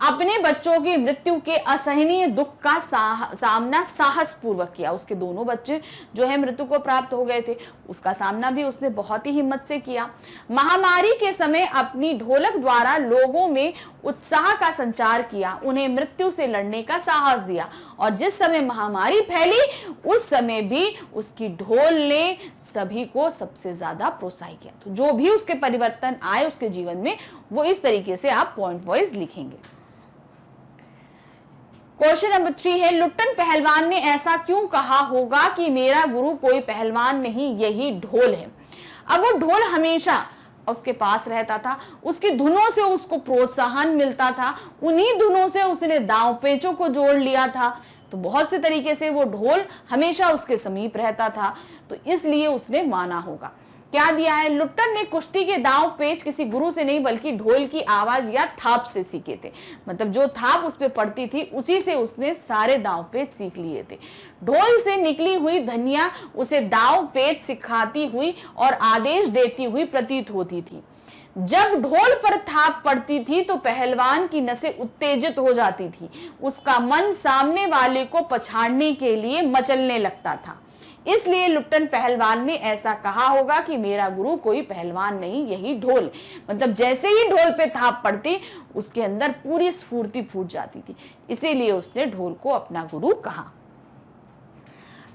अपने बच्चों की मृत्यु के असहनीय दुख का सामना साहस पूर्वक किया। उसके दोनों बच्चे जो है मृत्यु को प्राप्त हो गए थे, उसका सामना भी उसने बहुत ही हिम्मत से किया। महामारी के समय अपनी ढोलक द्वारा लोगों में उत्साह का संचार किया, उन्हें मृत्यु से लड़ने का साहस दिया। और जिस समय महामारी फैली उस समय भी उसकी ढोल ने सभी को सबसे ज्यादा प्रोत्साहित किया। तो जो भी उसके परिवर्तन आए उसके जीवन में वो इस तरीके से आप पॉइंट वाइज लिखेंगे। क्वेश्चन नंबर 3 है, लुट्टन पहलवान ने ऐसा क्यों कहा होगा कि मेरा गुरु कोई पहलवान नहीं, यही ढोल है। अब वो ढोल हमेशा उसके पास रहता था, उसकी धुनों से उसको प्रोत्साहन मिलता था, उन्हीं धुनों से उसने दांव पेचों को जोड़ लिया था। तो बहुत से तरीके से वो ढोल हमेशा उसके समीप रहता था, तो इसलिए उसने माना होगा। क्या दिया है, लुट्टन ने कुश्ती के दांव पेच किसी गुरु से नहीं बल्कि ढोल की आवाज या थाप से सीखे थे। मतलब जो थाप उस पे पड़ती थी उसी से उसने सारे दांव पेच सीख लिए थे। ढोल से निकली हुई ध्वनियां उसे दांव पेच सिखाती हुई और आदेश देती हुई प्रतीत होती थी। जब ढोल पर थाप पड़ती थी तो पहलवान की नसें उत्तेजित हो जाती थी, उसका मन सामने वाले को पछाड़ने के लिए मचलने लगता था। इसलिए लुट्टन पहलवान ने ऐसा कहा होगा कि मेरा गुरु कोई पहलवान नहीं, यही ढोल। मतलब जैसे ही ढोल पे थाप पड़ती उसके अंदर पूरी स्फूर्ति फूट जाती थी, इसीलिए उसने ढोल को अपना गुरु कहा।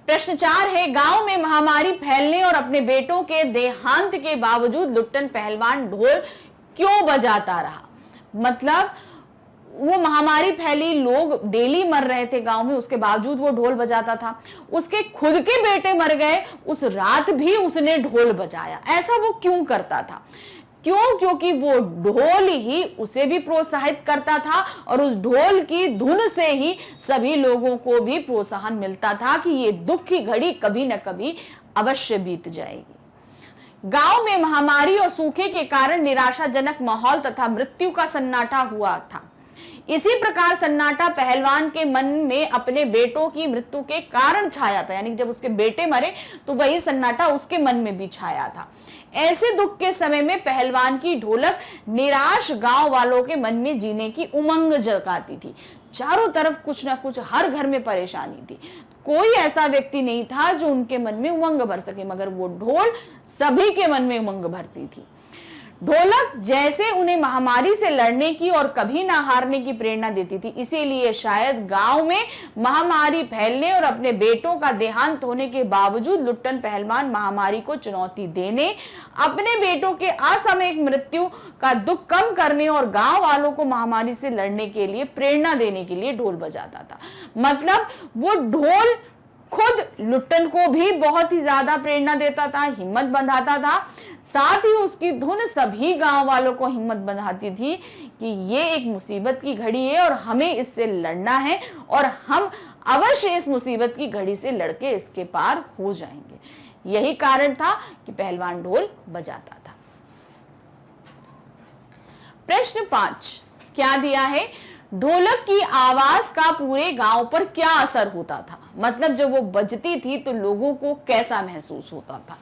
प्रश्न 4 है, गांव में महामारी फैलने और अपने बेटों के देहांत के बावजूद लुट्टन पहलवान ढोल क्यों बजाता रहा। मतलब वो महामारी फैली, लोग डेली मर रहे थे गांव में, उसके बावजूद वो ढोल बजाता था। उसके खुद के बेटे मर गए, उस रात भी उसने ढोल बजाया। ऐसा वो क्यों करता था? क्यों? क्योंकि वो ढोल ही उसे भी प्रोत्साहित करता था और उस ढोल की धुन से ही सभी लोगों को भी प्रोत्साहन मिलता था कि ये दुख की घड़ी कभी न कभी अवश्य बीत जाएगी। गांव में महामारी और सूखे के कारण निराशाजनक माहौल तथा मृत्यु का सन्नाटा हुआ था। इसी प्रकार सन्नाटा पहलवान के मन में अपने बेटों की मृत्यु के कारण छाया था, यानी जब उसके बेटे मरे तो वही सन्नाटा उसके मन में भी छाया था। ऐसे दुख के समय में पहलवान की ढोलक निराश गांव वालों के मन में जीने की उमंग जगाती थी। चारों तरफ कुछ ना कुछ, हर घर में परेशानी थी, कोई ऐसा व्यक्ति नहीं था जो उनके मन में उमंग भर सके, मगर वो ढोल सभी के मन में उमंग भरती थी। ढोलक जैसे उन्हें महामारी से लड़ने की और कभी ना हारने की प्रेरणा देती थी। इसीलिए शायद गांव में महामारी फैलने और अपने बेटों का देहांत होने के बावजूद लुट्टन पहलवान महामारी को चुनौती देने, अपने बेटों के असामयिक मृत्यु का दुख कम करने और गांव वालों को महामारी से लड़ने के लिए प्रेरणा देने के लिए ढोल बजाता था। मतलब वो ढोल खुद लुट्टन को भी बहुत ही ज्यादा प्रेरणा देता था, हिम्मत बंधाता था, साथ ही उसकी धुन सभी गांव वालों को हिम्मत बंधाती थी कि ये एक मुसीबत की घड़ी है और हमें इससे लड़ना है और हम अवश्य इस मुसीबत की घड़ी से लड़के इसके पार हो जाएंगे। यही कारण था कि पहलवान ढोल बजाता था। प्रश्न 5 क्या दिया है? ढोलक की आवाज का पूरे गांव पर क्या असर होता था? मतलब जब वो बजती थी तो लोगों को कैसा महसूस होता था?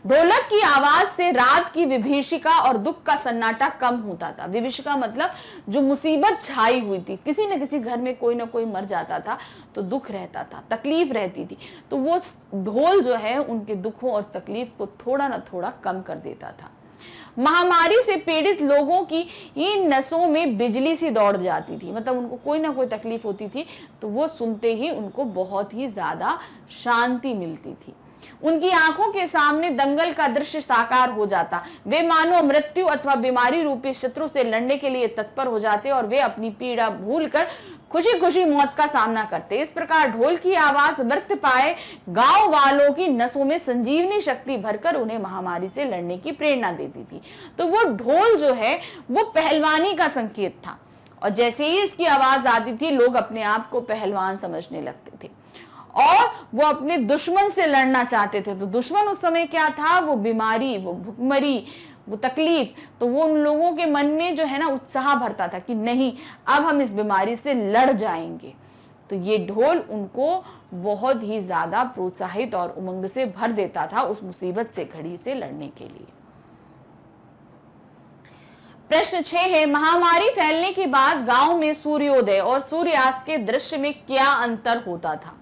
ढोलक की आवाज से रात की विभीषिका और दुख का सन्नाटा कम होता था। विभीषिका मतलब जो मुसीबत छाई हुई थी, किसी न किसी घर में कोई ना कोई मर जाता था तो दुख रहता था, तकलीफ रहती थी, तो वो ढोल जो है उनके दुखों और तकलीफ को थोड़ा ना थोड़ा कम कर देता था। महामारी से पीड़ित लोगों की इन नसों में बिजली सी दौड़ जाती थी, मतलब उनको कोई ना कोई तकलीफ होती थी तो वो सुनते ही उनको बहुत ही ज्यादा शांति मिलती थी। उनकी आंखों के सामने दंगल का दृश्य साकार हो जाता। वे मानो मृत्यु अथवा बीमारी रूपी शत्रु से लड़ने के लिए तत्पर हो जाते और वे अपनी पीड़ा भूलकर खुशी खुशी मौत का सामना करते। इस प्रकार ढोल की आवाज मृत्यु पाए गांव वालों की नसों में संजीवनी शक्ति भरकर उन्हें महामारी से लड़ने की प्रेरणा देती थी। तो वो ढोल जो है वो पहलवानी का संकेत था, और जैसे ही इसकी आवाज आती थी लोग अपने आप को पहलवान समझने लगते थे और वो अपने दुश्मन से लड़ना चाहते थे। तो दुश्मन उस समय क्या था? वो बीमारी, वो भुखमरी, वो तकलीफ। तो वो उन लोगों के मन में जो है ना उत्साह भरता था कि नहीं, अब हम इस बीमारी से लड़ जाएंगे। तो ये ढोल उनको बहुत ही ज्यादा प्रोत्साहित और उमंग से भर देता था उस मुसीबत से, घड़ी से लड़ने के लिए। प्रश्न 6 है, महामारी फैलने के बाद गांव में सूर्योदय और सूर्यास्त के दृश्य में क्या अंतर होता था?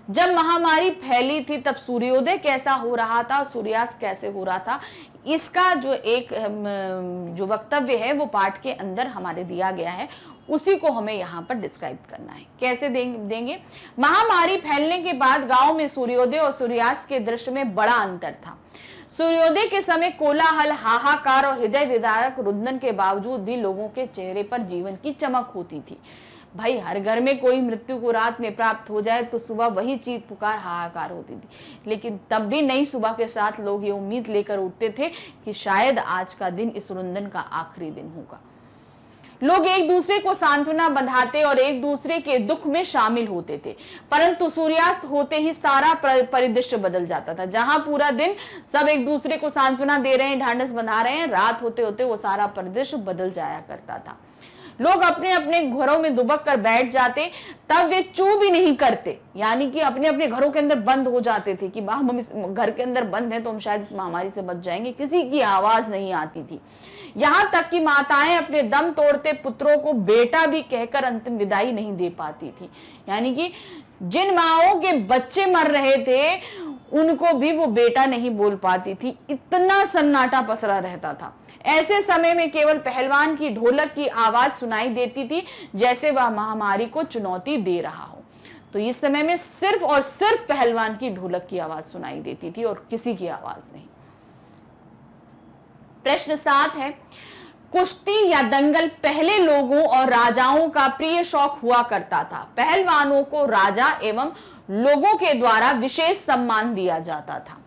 जब महामारी फैली थी तब सूर्योदय कैसा हो रहा था, सूर्यास्त कैसे हो रहा था, इसका जो वक्तव्य है वो पाठ के अंदर हमारे दिया गया है, उसी को हमें यहाँ पर डिस्क्राइब करना है। कैसे देंगे? महामारी फैलने के बाद गांव में सूर्योदय और सूर्यास्त के दृश्य में बड़ा अंतर था। सूर्योदय के समय कोलाहल, हाहाकार और हृदय विदारक रुदन के बावजूद भी लोगों के चेहरे पर जीवन की चमक होती थी। भाई हर घर में कोई मृत्यु को रात में प्राप्त हो जाए तो सुबह वही चीख पुकार, हाहाकार होती थी, लेकिन तब भी नई सुबह के साथ लोग ये उम्मीद लेकर उठते थे कि शायद आज का दिन इस रुदन का आखिरी दिन होगा। लोग एक दूसरे को सांत्वना बंधाते और एक दूसरे के दुख में शामिल होते थे। परंतु सूर्यास्त होते ही सारा परिदृश्य बदल जाता था। जहां पूरा दिन सब एक दूसरे को सांत्वना दे रहे हैं, ढांढस बंधा रहे हैं, रात होते होते वो सारा परिदृश्य बदल जाया करता था। लोग अपने अपने घरों में दुबक कर बैठ जाते, तब वे चू भी नहीं करते, यानी कि अपने अपने घरों के अंदर बंद हो जाते थे कि हम इस घर के अंदर बंद हैं तो हम शायद इस महामारी से बच जाएंगे। किसी की आवाज नहीं आती थी। यहां तक कि माताएं अपने दम तोड़ते पुत्रों को बेटा भी कहकर अंतिम विदाई नहीं दे पाती थी, यानी कि जिन माओं के बच्चे मर रहे थे उनको भी वो बेटा नहीं बोल पाती थी। इतना सन्नाटा पसरा रहता था। ऐसे समय में केवल पहलवान की ढोलक की आवाज सुनाई देती थी, जैसे वह महामारी को चुनौती दे रहा हो। तो इस समय में सिर्फ और सिर्फ पहलवान की ढोलक की आवाज सुनाई देती थी और किसी की आवाज नहीं। प्रश्न 7 है, कुश्ती या दंगल पहले लोगों और राजाओं का प्रिय शौक हुआ करता था। पहलवानों को राजा एवं लोगों के द्वारा विशेष सम्मान दिया जाता था।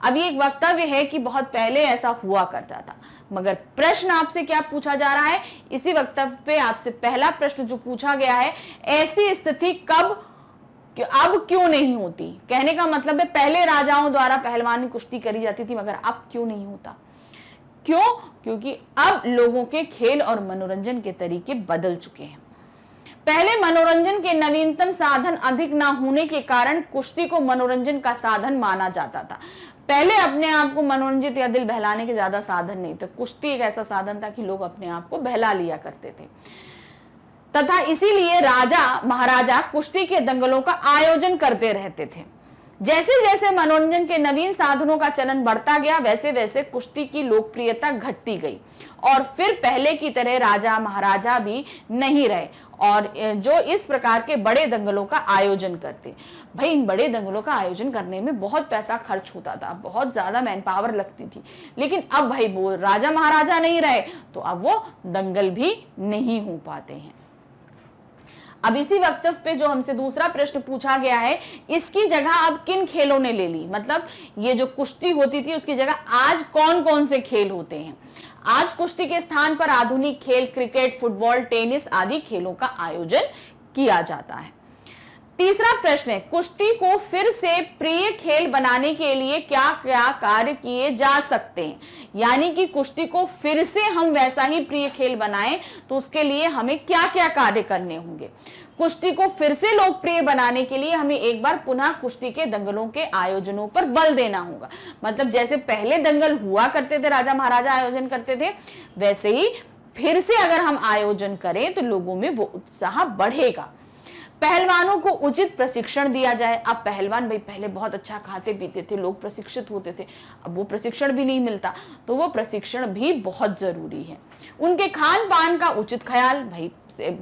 अब ये एक वक्तव्य है कि बहुत पहले ऐसा हुआ करता था, मगर प्रश्न आपसे क्या पूछा जा रहा है? इसी वक्तव्य पे आपसे पहला प्रश्न जो पूछा गया है, ऐसी स्थिति कब अब क्यों नहीं होती? कहने का मतलब है पहले राजाओं द्वारा पहलवानी कुश्ती करी जाती थी, मगर अब क्यों नहीं होता? क्यों? क्योंकि अब लोगों के खेल और मनोरंजन के तरीके बदल चुके हैं। पहले मनोरंजन के नवीनतम साधन अधिक ना होने के कारण कुश्ती को मनोरंजन का साधन माना जाता था। पहले अपने आप को मनोरंजित या दिल बहलाने के ज्यादा साधन नहीं थे। कुश्ती एक ऐसा साधन था कि लोग अपने आप को बहला लिया करते थे, तथा इसीलिए राजा महाराजा कुश्ती के दंगलों का आयोजन करते रहते थे। जैसे जैसे मनोरंजन के नवीन साधनों का चलन बढ़ता गया, वैसे वैसे कुश्ती की लोकप्रियता घटती गई और फिर पहले की तरह राजा महाराजा भी नहीं रहे और जो इस प्रकार के बड़े दंगलों का आयोजन करते। भाई, इन बड़े दंगलों का आयोजन करने में बहुत पैसा खर्च होता था, बहुत ज्यादा मैन पावर लगती थी, लेकिन अब भाई वो राजा महाराजा नहीं रहे तो अब वो दंगल भी नहीं हो पाते हैं। अब इसी वक्तव्य पे जो हमसे दूसरा प्रश्न पूछा गया है, इसकी जगह अब किन खेलों ने ले ली, मतलब ये जो कुश्ती होती थी उसकी जगह आज कौन कौन से खेल होते हैं। आज कुश्ती के स्थान पर आधुनिक खेल क्रिकेट, फुटबॉल, टेनिस आदि खेलों का आयोजन किया जाता है। तीसरा प्रश्न है, कुश्ती को फिर से प्रिय खेल बनाने के लिए क्या क्या कार्य किए जा सकते हैं। यानी कि कुश्ती को फिर से हम वैसा ही प्रिय खेल बनाएं तो उसके लिए हमें क्या क्या कार्य करने होंगे। कुश्ती को फिर से लोकप्रिय बनाने के लिए हमें एक बार पुनः कुश्ती के दंगलों के आयोजनों पर बल देना होगा। मतलब जैसे पहले दंगल हुआ करते थे, राजा महाराजा आयोजन करते थे, वैसे ही फिर से अगर हम आयोजन करें तो लोगों में वो उत्साह बढ़ेगा। पहलवानों को उचित प्रशिक्षण दिया जाए। अब पहलवान भाई पहले बहुत अच्छा खाते पीते थे, लोग प्रशिक्षित होते थे, अब वो प्रशिक्षण भी नहीं मिलता, तो वो प्रशिक्षण भी बहुत जरूरी है। उनके खान पान का उचित ख्याल, भाई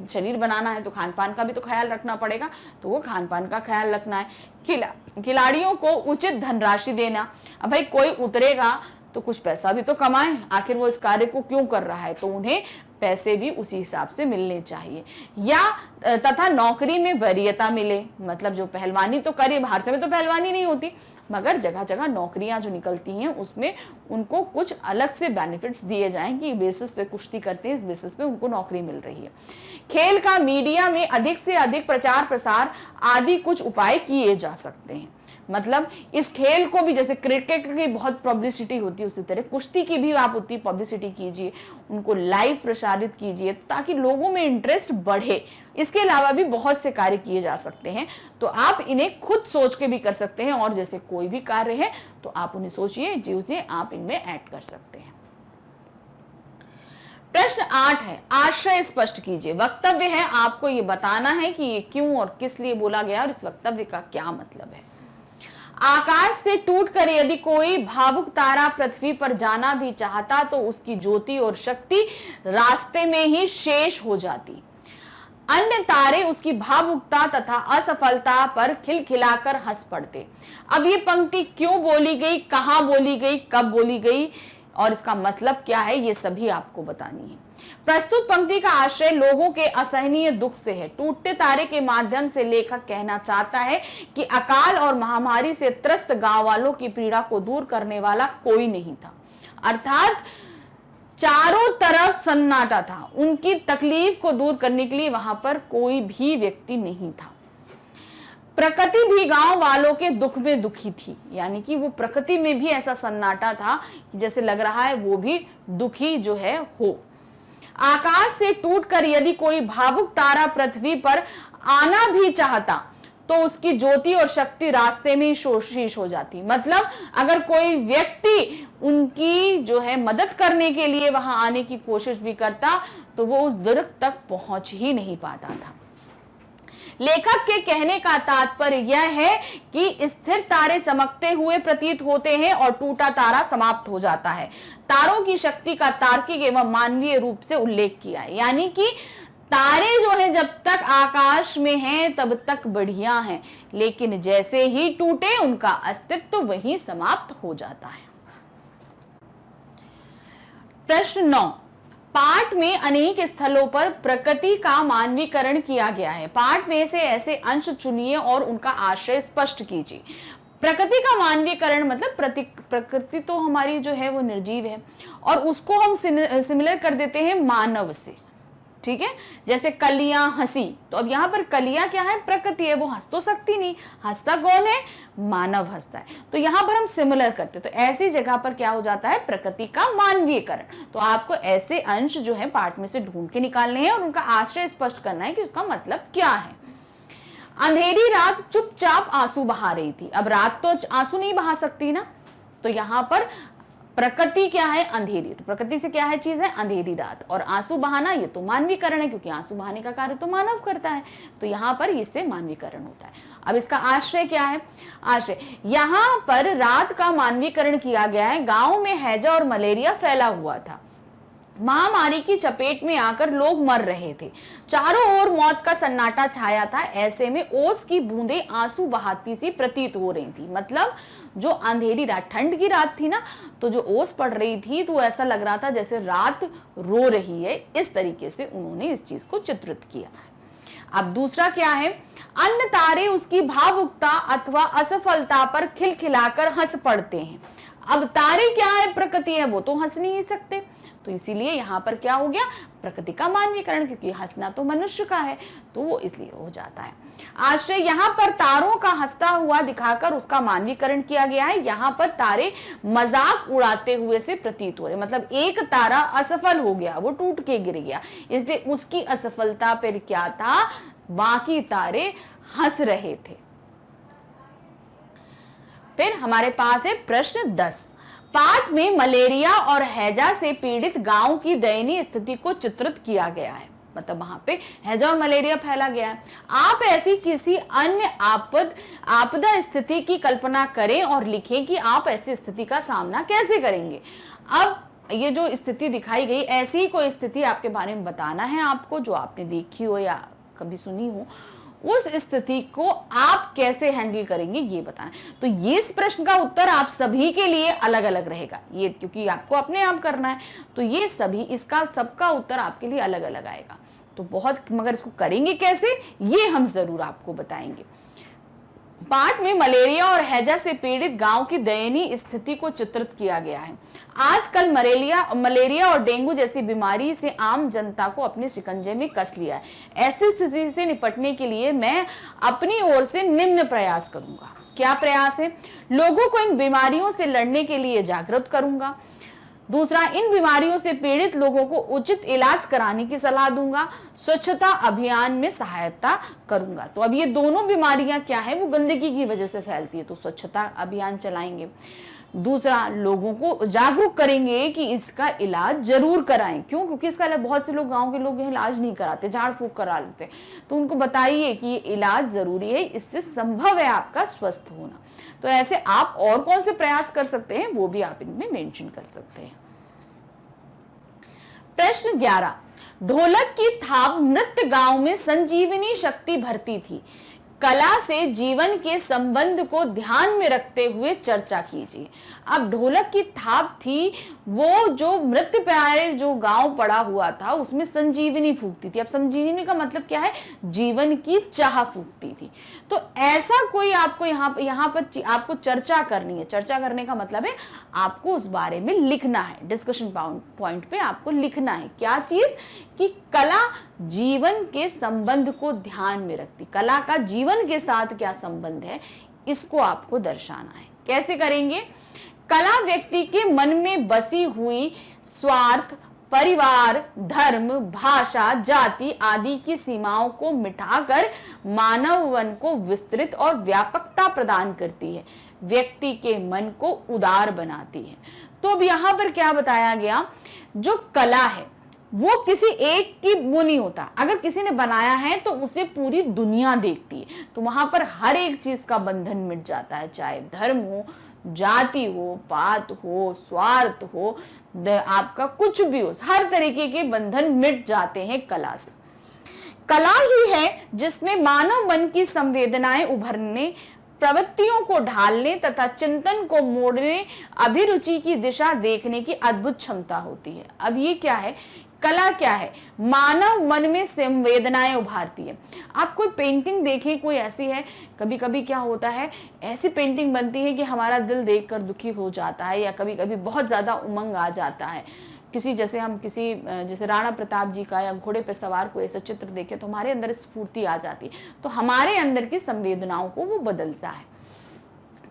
शरीर बनाना है तो खान पान का भी तो ख्याल रखना पड़ेगा, तो वो खान पान का ख्याल रखना है। खिलाड़ियों को उचित धनराशि देना। अब भाई कोई उतरेगा तो कुछ पैसा भी तो कमाए, आखिर वो इस कार्य को क्यों कर रहा है, तो उन्हें पैसे भी उसी हिसाब से मिलने चाहिए। या तथा नौकरी में वरीयता मिले, मतलब जो पहलवानी तो करे, बाहर से में तो पहलवानी नहीं होती, मगर जगह जगह नौकरियां जो निकलती हैं उसमें उनको कुछ अलग से बेनिफिट्स दिए जाएं कि बेसिस पे कुश्ती करते हैं, इस बेसिस पे उनको नौकरी मिल रही है। खेल का मीडिया में अधिक से अधिक प्रचार प्रसार आदि कुछ उपाय किए जा सकते हैं। मतलब इस खेल को भी, जैसे क्रिकेट की बहुत पब्लिसिटी होती है उसी तरह कुश्ती की भी आप उतनी पब्लिसिटी कीजिए, उनको लाइव प्रसारित कीजिए ताकि लोगों में इंटरेस्ट बढ़े। इसके अलावा भी बहुत से कार्य किए जा सकते हैं, तो आप इन्हें खुद सोच के भी कर सकते हैं और जैसे कोई भी कार्य है तो आप उन्हें सोचिए, जिन्हें आप इनमें ऐड कर सकते हैं। प्रश्न 8 है, आशय स्पष्ट कीजिए। वक्तव्य है, आपको ये बताना है कि ये क्यों और किस लिए बोला गया और इस वक्तव्य का क्या मतलब है। आकाश से टूटकर यदि कोई भावुक तारा पृथ्वी पर जाना भी चाहता तो उसकी ज्योति और शक्ति रास्ते में ही शेष हो जाती। अन्य तारे उसकी भावुकता तथा असफलता पर खिलखिलाकर हंस पड़ते। अब ये पंक्ति क्यों बोली गई, कहां बोली गई, कब बोली गई और इसका मतलब क्या है, ये सभी आपको बतानी है। प्रस्तुत पंक्ति का आशय लोगों के असहनीय दुख से है। टूटते तारे के माध्यम से लेखक कहना चाहता है कि अकाल और महामारी से त्रस्त गांव वालों की पीड़ा को दूर करने वाला कोई नहीं था, अर्थात चारों तरफ सन्नाटा था। उनकी तकलीफ को दूर करने के लिए वहां पर कोई भी व्यक्ति नहीं था। प्रकृति भी गांव वालों के दुख में दुखी थी, यानी कि वो प्रकृति में भी ऐसा सन्नाटा था कि जैसे लग रहा है वो भी दुखी जो है हो। आकाश से टूटकर यदि कोई भावुक तारा पृथ्वी पर आना भी चाहता तो उसकी ज्योति और शक्ति रास्ते में ही शेष हो जाती। मतलब अगर कोई व्यक्ति उनकी जो है मदद करने के लिए वहां आने की कोशिश भी करता तो वो उस दरख्त तक पहुंच ही नहीं पाता था। लेखक के कहने का तात्पर्य यह है कि स्थिर तारे चमकते हुए प्रतीत होते हैं और टूटा तारा समाप्त हो जाता है। तारों की शक्ति का तार्किक एवं मानवीय रूप से उल्लेख किया है, यानी कि तारे जो हैं जब तक आकाश में हैं तब तक बढ़िया हैं, लेकिन जैसे ही टूटे उनका अस्तित्व वहीं समाप्त हो जाता है। प्रश्न 9, पाठ में अनेक स्थलों पर प्रकृति का मानवीकरण किया गया है। पाठ में से ऐसे अंश चुनिए और उनका आशय स्पष्ट कीजिए। प्रकृति का मानवीकरण मतलब प्रकृति तो हमारी जो है वो निर्जीव है और उसको हम सिमिलर कर देते हैं मानव से। ठीक है। जैसे कलियां हंसी, तो अब यहाँ पर कलियां क्या है, प्रकृति है, वो हंस तो सकती नहीं, हंसता कौन है, मानव हंसता है। तो यहाँ पर हम सिमिलर करते, तो ऐसी जगह पर क्या हो जाता है, प्रकृति का मानवीयकरण। तो आपको ऐसे अंश जो है पाठ में से ढूंढ के निकालने हैं और उनका आश्रय स्पष्ट करना है कि उसका मतलब क्या है। अंधेरी रात चुपचाप आंसू बहा रही थी। अब रात तो आंसू नहीं बहा सकती ना, तो यहाँ पर प्रकृति क्या है, अंधेरी, तो प्रकृति से क्या है चीज है, अंधेरी रात, और आंसू बहाना ये तो मानवीकरण है, क्योंकि आंसू बहाने का कार्य तो मानव करता है, तो यहाँ पर इससे मानवीकरण होता है। अब इसका आश्रय क्या है, आश्रय यहाँ पर रात का मानवीकरण किया गया है। गांव में हैजा और मलेरिया फैला हुआ था, महामारी की चपेट में आकर लोग मर रहे थे, चारों ओर मौत का सन्नाटा छाया था। ऐसे में ओस की बूंदें आंसू बहाती सी प्रतीत हो रही थी। मतलब जो अंधेरी रात, ठंड की रात थी ना, तो जो ओस पड़ रही थी तो ऐसा लग रहा था जैसे रात रो रही है। इस तरीके से उन्होंने इस चीज को चित्रित किया है। अब दूसरा क्या है, अन्य तारे उसकी भावुकता अथवा असफलता पर खिलखिलाकर हंस पड़ते हैं। अब तारे क्या है, प्रकृति है, वो तो हंस नहीं सकते, तो इसीलिए यहाँ पर क्या हो गया, प्रकृति का मानवीकरण, क्योंकि हंसना तो मनुष्य का है, तो वो इसलिए हो जाता है। आश्रय यहाँ पर तारों का हंसता हुआ दिखाकर उसका मानवीकरण किया गया है। यहाँ पर तारे मजाक उड़ाते हुए से प्रतीत हो रहे, मतलब एक तारा असफल हो गया, वो टूट के गिर गया, इसलिए उसकी असफलता पर क्या था, बाकी तारे हंस रहे थे। फिर हमारे पास है प्रश्न 10। पाठ में मलेरिया और हैजा से पीड़ित गांव की दयनीय स्थिति को चित्रित किया गया है। मतलब वहां पे हैजा और मलेरिया फैला गया है। आप ऐसी किसी अन्य आपदा स्थिति की कल्पना करें और लिखें कि आप ऐसी स्थिति का सामना कैसे करेंगे। अब ये जो स्थिति दिखाई गई, ऐसी कोई स्थिति आपके बारे में बताना है आपको, जो आपने देखी हो या कभी सुनी हो, उस स्थिति को आप कैसे हैंडल करेंगे ये बताना। तो ये इस प्रश्न का उत्तर आप सभी के लिए अलग अलग रहेगा, ये क्योंकि आपको अपने आप करना है, तो ये सभी, इसका सबका उत्तर आपके लिए अलग अलग आएगा। तो बहुत, मगर इसको करेंगे कैसे ये हम जरूर आपको बताएंगे। पाठ में मलेरिया और हैजा से पीड़ित गांव की दयनीय स्थिति को चित्रित किया गया है। आजकल मलेरिया और डेंगू जैसी बीमारी से आम जनता को अपने शिकंजे में कस लिया है। ऐसी स्थिति से निपटने के लिए मैं अपनी ओर से निम्न प्रयास करूंगा। क्या प्रयास है, लोगों को इन बीमारियों से लड़ने के लिए जागरूक करूंगा। दूसरा, इन बीमारियों से पीड़ित लोगों को उचित इलाज कराने की सलाह दूंगा। स्वच्छता अभियान में सहायता करूंगा। तो अब ये दोनों बीमारियां क्या है, वो गंदगी की वजह से फैलती है, तो स्वच्छता अभियान चलाएंगे। दूसरा, लोगों को जागरूक करेंगे कि इसका इलाज जरूर कराएं। क्यों, क्योंकि इसका इलाज, बहुत से लोग, गांव के लोग इलाज नहीं कराते, झाड़ फूक करा लेते, तो उनको बताइए कि ये इलाज जरूरी है, इससे संभव है आपका स्वस्थ होना। तो ऐसे आप और कौन से प्रयास कर सकते हैं वो भी आप इनमें मेंशन कर सकते हैं। प्रश्न 11। ढोलक की थाप नृत्य गांव में संजीवनी शक्ति भरती थी। कला से जीवन के संबंध को ध्यान में रखते हुए चर्चा कीजिए। अब ढोलक की थाप थी, वो जो मृत्यु प्यारे जो गांव पड़ा हुआ था उसमें संजीवनी फूकती थी। अब संजीवनी का मतलब क्या है, जीवन की चाह फूकती थी। तो ऐसा कोई आपको यहाँ पर आपको चर्चा करनी है। चर्चा करने का मतलब है आपको उस बारे में लिखना है, डिस्कशन पॉइंट पे आपको लिखना है क्या चीज, कि कला जीवन के संबंध को ध्यान में रखती, कला का जीवन के साथ क्या संबंध है, इसको आपको दर्शाना है। कैसे करेंगे, कला व्यक्ति के मन में बसी हुई स्वार्थ, परिवार, धर्म, भाषा, जाति आदि की सीमाओं को मिटाकर मानव वन को विस्तृत और व्यापकता प्रदान करती है, व्यक्ति के मन को उदार बनाती है। तो अब यहाँ पर क्या बताया गया, जो कला है वो किसी एक की वो नहीं होता, अगर किसी ने बनाया है तो उसे पूरी दुनिया देखती है, तो वहां पर हर एक चीज का बंधन मिट जाता है, चाहे धर्म हो, जाति हो, पात हो, स्वार्थ हो, आपका कुछ भी हो, हर तरीके के बंधन मिट जाते हैं कला से। कला ही है जिसमें मानव मन की संवेदनाएं उभरने, प्रवृत्तियों को ढालने तथा चिंतन को मोड़ने, अभिरुचि की दिशा देखने की अद्भुत क्षमता होती है। अब ये क्या है, कला क्या है, मानव मन में संवेदनाएं उभारती है। आप कोई पेंटिंग देखें, कोई ऐसी है, कभी कभी क्या होता है, ऐसी पेंटिंग बनती है कि हमारा दिल देखकर दुखी हो जाता है, या कभी कभी बहुत ज्यादा उमंग आ जाता है। किसी जैसे हम किसी जैसे राणा प्रताप जी का या घोड़े पे सवार कोई ऐसा चित्र देखें तो हमारे अंदर स्फूर्ति आ जाती है, तो हमारे अंदर की संवेदनाओं को वो बदलता है।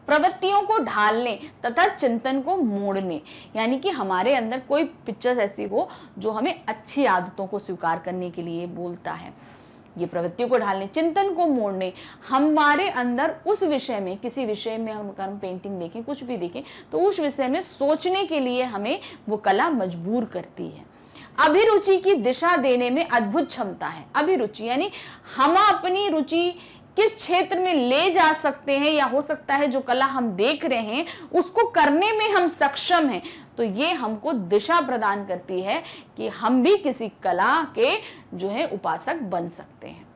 प्रवृत्तियों को ढालने तथा चिंतन को मोड़ने, यानी कि हमारे अंदर कोई पिक्चर ऐसी हो जो हमें अच्छी आदतों को स्वीकार करने के लिए बोलता है। ये प्रवृत्तियों को ढालने, चिंतन को मोड़ने, हमारे अंदर उस विषय में, किसी विषय में हम पेंटिंग देखें, कुछ भी देखें, तो उस विषय में सोचने के लिए हमें वो कला मजबूर करती है। अभिरुचि की दिशा देने में अद्भुत क्षमता है। अभिरुचि यानी हम अपनी रुचि किस क्षेत्र में ले जा सकते हैं, या हो सकता है जो कला हम देख रहे हैं उसको करने में हम सक्षम हैं, तो ये हमको दिशा प्रदान करती है कि हम भी किसी कला के जो है उपासक बन सकते हैं।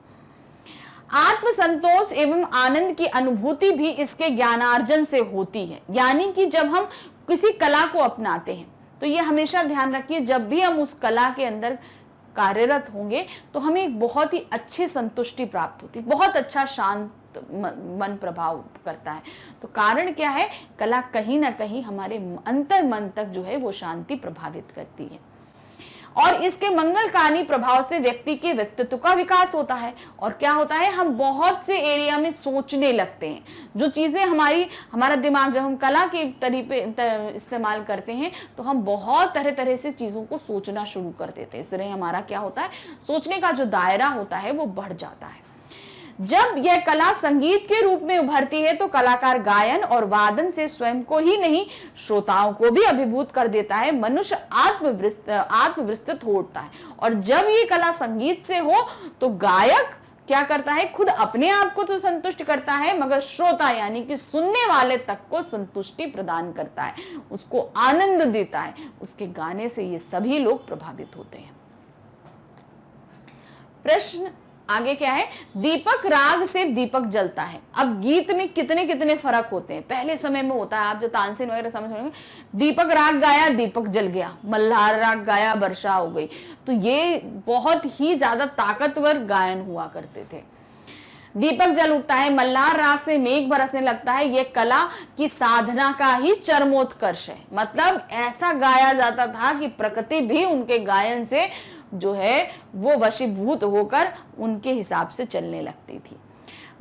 आत्मसंतोष एवं आनंद की अनुभूति भी इसके ज्ञानार्जन से होती है। यानी कि जब हम किसी कला को अपनाते हैं तो ये हमेशा ध्यान रखिए, जब भी हम उस कला के अंदर कार्यरत होंगे तो हमें एक बहुत ही अच्छी संतुष्टि प्राप्त होती है, बहुत अच्छा शांत मन प्रभाव करता है। तो कारण क्या है, कला कहीं ना कहीं हमारे अंतर मन तक जो है वो शांति प्रभावित करती है, और इसके मंगलकारी प्रभाव से व्यक्ति के व्यक्तित्व का विकास होता है। और क्या होता है, हम बहुत से एरिया में सोचने लगते हैं, जो चीजें हमारा दिमाग, जब हम कला के तरीके इस्तेमाल करते हैं तो हम बहुत तरह तरह से चीजों को सोचना शुरू कर देते हैं। इस तरह हमारा क्या होता है, सोचने का जो दायरा होता है वो बढ़ जाता है। जब यह कला संगीत के रूप में उभरती है तो कलाकार गायन और वादन से स्वयं को ही नहीं, श्रोताओं को भी अभिभूत कर देता है। मनुष्य आत्मविस्तृत हो उठता है, और जब ये कला संगीत से हो तो गायक क्या करता है, खुद अपने आप को तो संतुष्ट करता है, मगर श्रोता यानी कि सुनने वाले तक को संतुष्टि प्रदान करता है, उसको आनंद देता है। उसके गाने से ये सभी लोग प्रभावित होते हैं। प्रश्न आगे क्या है, दीपक राग से दीपक जलता है। अब गीत में कितने कितने फर्क होते हैं। पहले समय में होता है, आप जो तानसेन वगैरह समझ, दीपक राग गाया दीपक जल गया, मल्हार राग गाया वर्षा हो गई। तो ये बहुत ही ज्यादा ताकतवर गायन हुआ करते थे। दीपक जल उठता है, मल्हार राग से मेघ बरसने लगता है, यह कला की साधना का ही चरमोत्कर्ष है। मतलब ऐसा गाया जाता था कि प्रकृति भी उनके गायन से जो है वो वशीभूत होकर उनके हिसाब से चलने लगती थी।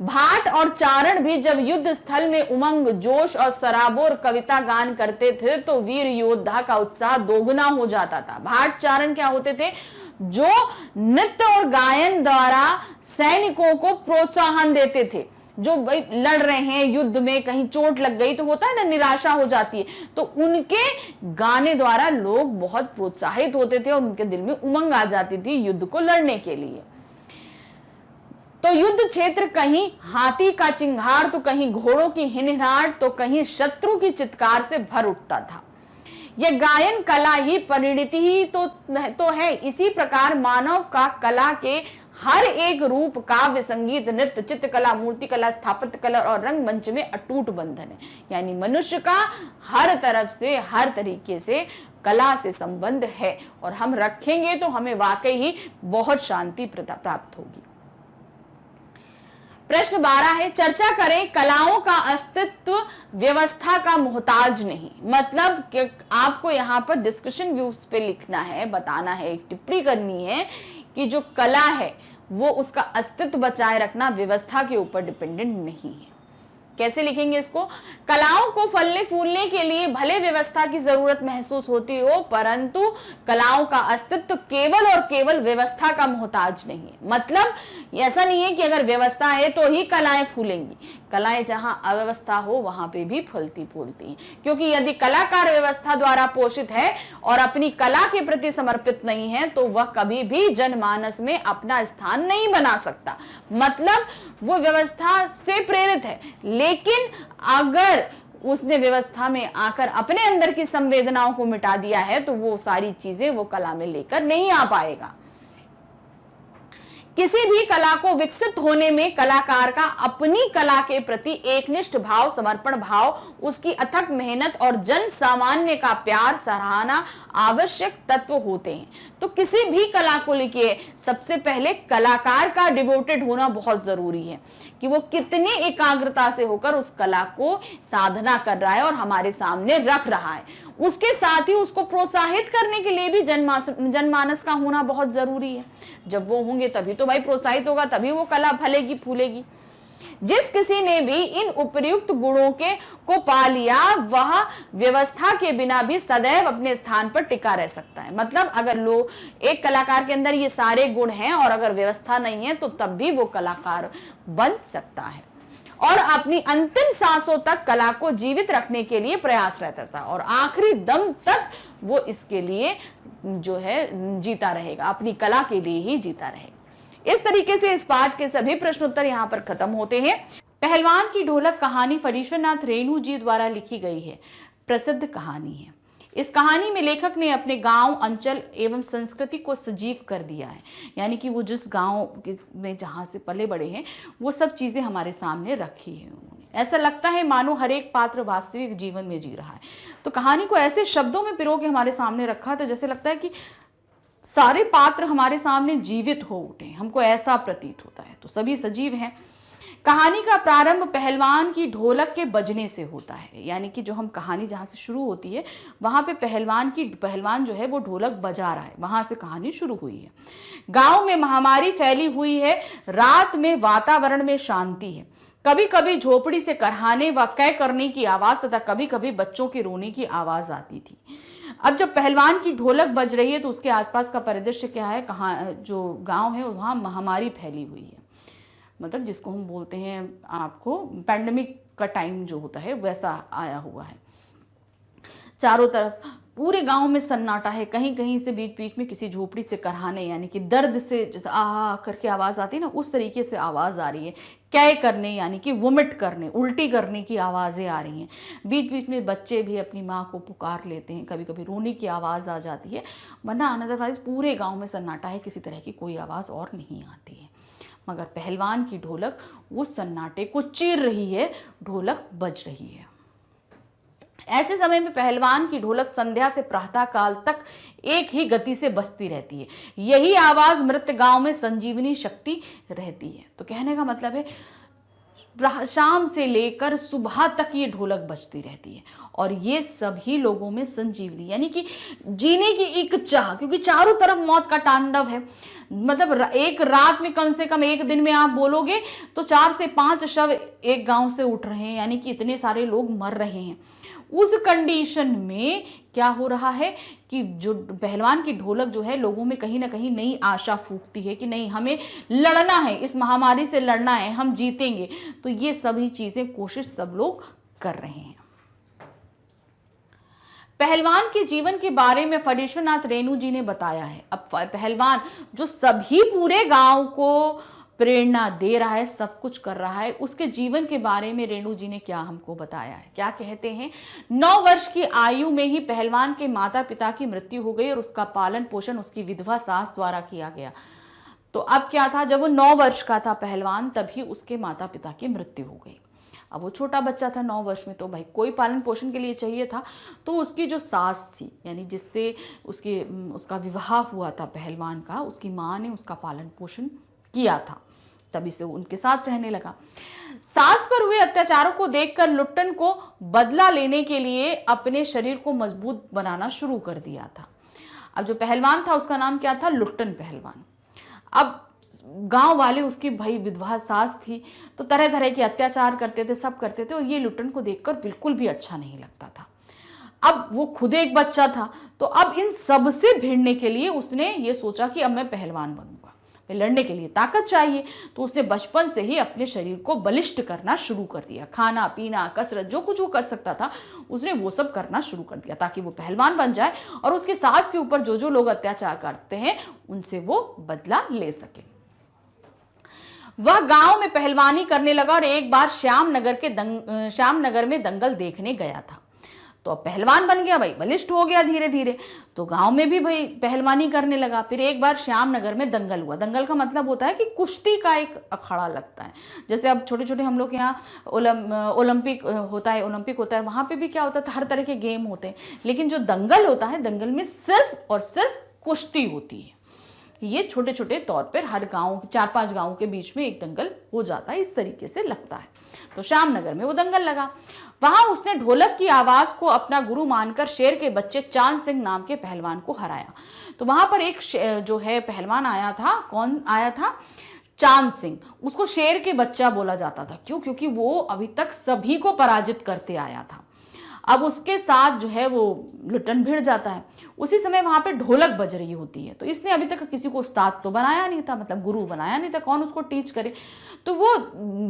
भाट और चारण भी जब युद्ध स्थल में उमंग, जोश और सराबोर कविता गान करते थे तो वीर योद्धा का उत्साह दोगुना हो जाता था। भाट चारण क्या होते थे, जो नृत्य और गायन द्वारा सैनिकों को प्रोत्साहन देते थे। जो भाई लड़ रहे हैं युद्ध में, कहीं चोट लग गई तो होता है ना, निराशा हो जाती है, तो उनके गाने द्वारा लोग बहुत प्रोत्साहित होते थे और उनके दिल में उमंग आ जाती थी युद्ध को लड़ने के लिए। तो युद्ध क्षेत्र कहीं हाथी का चिंगार तो कहीं घोड़ों की हिनहाट तो कहीं शत्रु की चित्कार से भर उठता था। यह गायन कला ही परिणति ही तो है। इसी प्रकार मानव का कला के हर एक रूप, काव्य, संगीत, नृत्य, चित्रकला, मूर्तिकला, स्थापत्य कला और रंगमंच में अटूट बंधन है। यानी मनुष्य का हर तरफ से, हर तरीके से कला से संबंध है, और हम रखेंगे तो हमें वाकई ही बहुत शांति प्राप्त होगी। प्रश्न 12 है, चर्चा करें कलाओं का अस्तित्व व्यवस्था का मोहताज नहीं। मतलब कि आपको यहाँ पर डिस्कशन व्यूज पे लिखना है, बताना है, एक टिप्पणी करनी है कि जो कला है वो उसका अस्तित्व बचाए रखना व्यवस्था के ऊपर डिपेंडेंट नहीं है। कैसे लिखेंगे इसको, कलाओं को फलने फूलने के लिए भले व्यवस्था की जरूरत महसूस होती हो, परंतु कलाओं का अस्तित्व केवल और केवल व्यवस्था का मोहताज नहीं है। मतलब ऐसा नहीं है कि अगर व्यवस्था है तो ही कलाएं फूलेंगी। कलाएं जहां अव्यवस्था हो वहां पे भी फलती फूलती हैं, क्योंकि यदि कलाकार व्यवस्था द्वारा पोषित है और अपनी कला के प्रति समर्पित नहीं है तो वह कभी भी जनमानस में अपना स्थान नहीं बना सकता। मतलब वो व्यवस्था से प्रेरित है, लेकिन अगर उसने व्यवस्था में आकर अपने अंदर की संवेदनाओं को मिटा दिया है तो वो सारी चीजें वो कला में लेकर नहीं आ पाएगा। किसी भी कला को विकसित होने में कलाकार का अपनी कला के प्रति एकनिष्ठ भाव, समर्पण भाव, उसकी अथक मेहनत और जन सामान्य का प्यार, सराहना आवश्यक तत्व होते हैं। तो किसी भी कला को लेके सबसे पहले कलाकार का डिवोटेड होना बहुत जरूरी है कि वो कितनी एकाग्रता से होकर उस कला को साधना कर रहा है और हमारे सामने रख रहा है। उसके साथ ही उसको प्रोत्साहित करने के लिए भी जनमानस का होना बहुत जरूरी है। जब वो होंगे तभी तो भाई प्रोत्साहित होगा, तभी वो कला फलेगी फूलेगी। जिस किसी ने भी इन उपयुक्त गुणों को पा लिया, वह व्यवस्था के बिना भी सदैव अपने स्थान पर टिका रह सकता है। मतलब अगर लोग, एक कलाकार के अंदर ये सारे गुण हैं और अगर व्यवस्था नहीं है तो तब भी वो कलाकार बन सकता है और अपनी अंतिम सांसों तक कला को जीवित रखने के लिए प्रयासरत रहता है और आखिरी दम तक वो इसके लिए जो है जीता रहेगा, अपनी कला के लिए ही जीता रहेगा। इस तरीके से इस पाठ के सभी प्रश्न उत्तर यहाँ पर खत्म होते हैं। पहलवान की ढोलक कहानी फणीश्वरनाथ रेणु जी द्वारा लिखी गई है, प्रसिद्ध कहानी है। इस कहानी में लेखक ने अपने गांव, अंचल एवं संस्कृति को सजीव कर दिया है, यानी कि वो जिस गांव में जहां से पले बड़े हैं वो सब चीजें हमारे सामने रखी है उन्होंने। ऐसा लगता है मानो हर एक पात्र वास्तविक जीवन में जी रहा है। तो कहानी को ऐसे शब्दों में पिरो के हमारे सामने रखा तो जैसे लगता है कि सारे पात्र हमारे सामने जीवित हो उठे, हमको ऐसा प्रतीत होता है। तो सभी सजीव हैं। कहानी का प्रारंभ पहलवान की ढोलक के बजने से होता है, यानी कि जो हम कहानी जहाँ से शुरू होती है वहाँ पे पहलवान जो है वो ढोलक बजा रहा है, वहाँ से कहानी शुरू हुई है। गांव में महामारी फैली हुई है, रात में वातावरण में शांति है। कभी कभी झोपड़ी से करहाने व कै करने की आवाज तथा कभी कभी बच्चों के रोने की आवाज आती थी। अब जब पहलवान की ढोलक बज रही है तो उसके आसपास का परिदृश्य क्या है, कहाँ जो गांव है वहाँ महामारी फैली हुई है, मतलब जिसको हम बोलते हैं आपको पैंडेमिक का टाइम जो होता है वैसा आया हुआ है। चारों तरफ पूरे गांव में सन्नाटा है, कहीं कहीं से बीच बीच में किसी झोपड़ी से करहाने यानी कि दर्द से जैसे आह करके आवाज आती है ना, उस तरीके से आवाज आ रही है। कै करने यानी कि वोमिट करने, उल्टी करने की आवाजें आ रही हैं। बीच बीच में बच्चे भी अपनी माँ को पुकार लेते हैं, कभी कभी रोने की आवाज आ जाती है, वरना अनदरवाइज पूरे गाँव में सन्नाटा है, किसी तरह की कोई आवाज और नहीं आती है। मगर पहलवान की ढोलक उस सन्नाटे को चीर रही है, ढोलक बज रही है। ऐसे समय में पहलवान की ढोलक संध्या से प्रातः काल तक एक ही गति से बजती रहती है। यही आवाज मृत गांव में संजीवनी शक्ति रहती है। तो कहने का मतलब है शाम से लेकर सुबह तक ये ढोलक बजती रहती है और ये सभी लोगों में संजीवनी यानी कि जीने की एक चाह, क्योंकि चारों तरफ मौत का तांडव है। मतलब एक रात में कम से कम एक दिन में आप बोलोगे तो 4 से 5 शव एक गांव से उठ रहे हैं, यानी कि इतने सारे लोग मर रहे हैं। उस कंडीशन में क्या हो रहा है कि जो पहलवान की ढोलक जो है लोगों में कहीं ना कहीं नई आशा फूंकती है कि नहीं, हमें लड़ना है, इस महामारी से लड़ना है, हम जीतेंगे। तो ये सभी चीजें कोशिश सब लोग कर रहे हैं। पहलवान के जीवन के बारे में फणीश्वरनाथ रेणु जी ने बताया है। अब पहलवान जो सभी पूरे गांव को प्रेरणा दे रहा है, सब कुछ कर रहा है, उसके जीवन के बारे में रेणु जी ने क्या हमको बताया है। क्या कहते हैं, 9 वर्ष की आयु में ही पहलवान के माता पिता की मृत्यु हो गई और उसका पालन पोषण उसकी विधवा सास द्वारा किया गया। तो अब क्या था, जब वो 9 वर्ष का था पहलवान, तभी उसके माता पिता की मृत्यु हो गई। अब वो छोटा बच्चा था 9 वर्ष में, तो भाई कोई पालन पोषण के लिए चाहिए था। तो उसकी जो सास थी, यानी जिससे उसका विवाह हुआ था पहलवान का, उसकी माँ ने उसका पालन पोषण किया था, तभी से वो उनके साथ रहने लगा। सास पर हुए अत्याचारों को देखकर लुट्टन को बदला लेने के लिए अपने शरीर को मजबूत बनाना शुरू कर दिया था। अब जो पहलवान था उसका नाम क्या था, लुट्टन पहलवान। अब गांव वाले उसकी भाई विधवा सास थी, तो तरह तरह के अत्याचार करते थे, सब करते थे, और ये लुट्टन को देखकर बिल्कुल भी अच्छा नहीं लगता था। अब वो खुद एक बच्चा था, तो अब इन सब से भिड़ने के लिए उसने ये सोचा कि अब मैं पहलवान बनूंगा, लड़ने के लिए ताकत चाहिए। तो उसने बचपन से ही अपने शरीर को बलिष्ठ करना शुरू कर दिया। खाना पीना कसरत जो कुछ वो कर सकता था उसने वो सब करना शुरू कर दिया, ताकि वो पहलवान बन जाए और उसकी सास के ऊपर जो जो लोग अत्याचार करते हैं उनसे वो बदला ले सके। वह गांव में पहलवानी करने लगा और एक बार श्यामनगर में दंगल देखने गया था। तो अब पहलवान बन गया भाई, बलिष्ठ हो गया धीरे धीरे, तो गांव में भी भाई पहलवानी करने लगा। फिर एक बार श्यामनगर में दंगल हुआ। दंगल का मतलब होता है कि कुश्ती का एक अखाड़ा लगता है। जैसे अब छोटे छोटे हम लोग यहाँ ओलंपिक होता है, वहाँ पे भी क्या होता है, हर तरह के गेम होते हैं, लेकिन जो दंगल होता है, दंगल में सिर्फ और सिर्फ कुश्ती होती है। ये छोटे छोटे तौर पर हर गाँव, 4-5 गाँव के बीच में एक दंगल हो जाता है, इस तरीके से लगता है। तो श्यामनगर में वो दंगल लगा। वहां उसने ढोलक की आवाज को अपना गुरु मानकर शेर के बच्चे चांद सिंह नाम के पहलवान को हराया। तो वहां पर एक जो है पहलवान आया था, कौन आया था? चांद सिंह। उसको शेर के बच्चा बोला जाता था। क्यों? क्योंकि वो अभी तक सभी को पराजित करते आया था। अब उसके साथ जो है वो लुट्टन भिड़ जाता है। उसी समय वहां पे ढोलक बज रही होती है। तो इसने अभी तक किसी को उस्ताद तो बनाया नहीं था, मतलब गुरु बनाया नहीं था, कौन उसको टीच करे। तो वो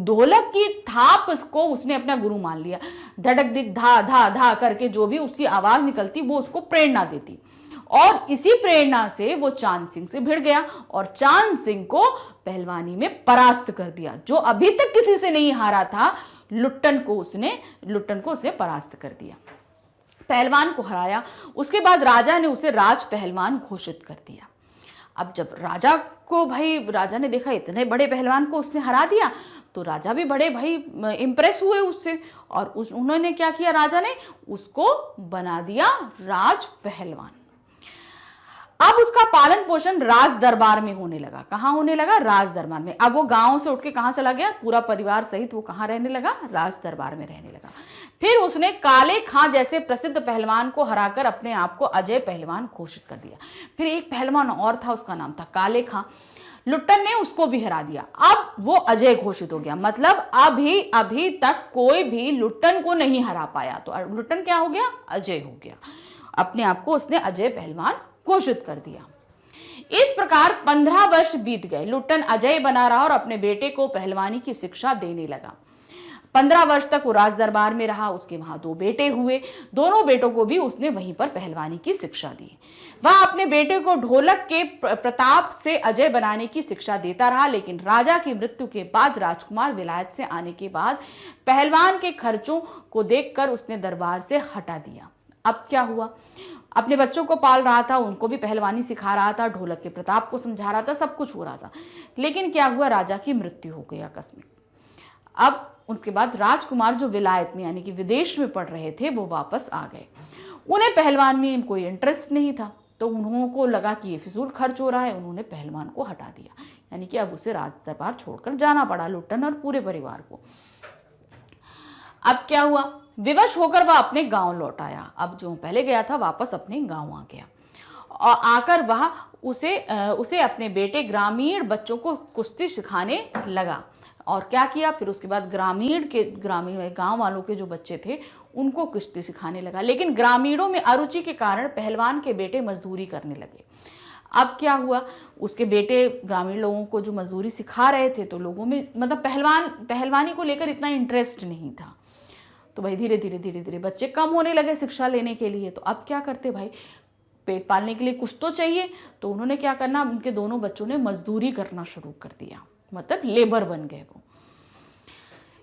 ढोलक की थाप को उसने अपना गुरु मान लिया। धड़क दिक धा धा धा करके जो भी उसकी आवाज निकलती वो उसको प्रेरणा देती, और इसी प्रेरणा से वो चांद सिंह से भिड़ गया और चांद सिंह को पहलवानी में परास्त कर दिया। जो अभी तक किसी से नहीं हारा था, लुट्टन को उसने परास्त कर दिया, पहलवान को हराया। उसके बाद राजा ने उसे राज पहलवान घोषित कर दिया। अब जब राजा ने देखा इतने बड़े पहलवान को उसने हरा दिया, तो राजा भी बड़े भाई इंप्रेस हुए उससे, और उन्होंने क्या किया, राजा ने उसको बना दिया राज पहलवान। अब उसका पालन पोषण राज दरबार में होने लगा। कहाँ होने लगा? राज दरबार में। अब वो गांव से उठ के कहाँ चला गया? पूरा परिवार सहित वो कहाँ रहने लगा? राज दरबार में रहने लगा। फिर उसने काले खां जैसे प्रसिद्ध पहलवान को हराकर अपने आप को अजय पहलवान घोषित कर दिया। फिर एक पहलवान और था, उसका नाम था काले खां। लुट्टन ने उसको भी हरा दिया। अब वो अजय घोषित हो गया। मतलब अभी तक कोई भी लुट्टन को नहीं हरा पाया। तो लुट्टन क्या हो गया? अजय हो गया। अपने आप को उसने अजय पहलवान घोषित कर दिया। इस प्रकार 15 वर्ष बीत गए। लुट्टन अजय बना रहा और अपने बेटे को पहलवानी की शिक्षा देने लगा। 15 वर्ष तक वो राज दरबार में रहा। उसके वहां 2 बेटे हुए। दोनों बेटों को भी उसने वहीं पर पहलवानी की शिक्षा दी। वह अपने बेटे को ढोलक के प्रताप से अजय बनाने की शिक्षा देता रहा। लेकिन राजा की मृत्यु के बाद राजकुमार विलायत से आने के बाद पहलवान के खर्चों को देखकर उसने दरबार से हटा दिया। अब क्या हुआ? अपने बच्चों को पाल रहा था, उनको भी पहलवानी सिखा रहा था, ढोलक के प्रताप को समझा रहा था, सब कुछ हो रहा था। लेकिन क्या हुआ? राजा की मृत्यु हो गई आकस्मिक। अब उसके बाद राजकुमार जो विलायत में यानी कि विदेश में पढ़ रहे थे, वो वापस आ गए। उन्हें पहलवान में कोई इंटरेस्ट नहीं था, तो उनको लगा कि ये फिजूल खर्च हो रहा है। उन्होंने पहलवान को हटा दिया, यानी कि अब उसे राज दरबार छोड़कर जाना पड़ा, लुट्टन और पूरे परिवार को। अब क्या हुआ? विवश होकर वह अपने गांव लौट आया। अब जो पहले गया था वापस अपने गांव आ गया, और आकर वह उसे अपने बेटे ग्रामीण बच्चों को कुश्ती सिखाने लगा। और क्या किया फिर उसके बाद? ग्रामीण गांव वालों के जो बच्चे थे उनको कुश्ती सिखाने लगा। लेकिन ग्रामीणों में अरुचि के कारण पहलवान के बेटे मजदूरी करने लगे। अब क्या हुआ? उसके बेटे ग्रामीण लोगों को जो मजदूरी सिखा रहे थे, तो लोगों में मतलब पहलवानी को लेकर इतना इंटरेस्ट नहीं था। तो भाई धीरे धीरे बच्चे कम होने लगे शिक्षा लेने के लिए। तो अब क्या करते भाई? पेट पालने के लिए कुछ तो चाहिए। तो उन्होंने क्या करना, उनके दोनों बच्चों ने मजदूरी करना शुरू कर दिया, मतलब लेबर बन गए वो।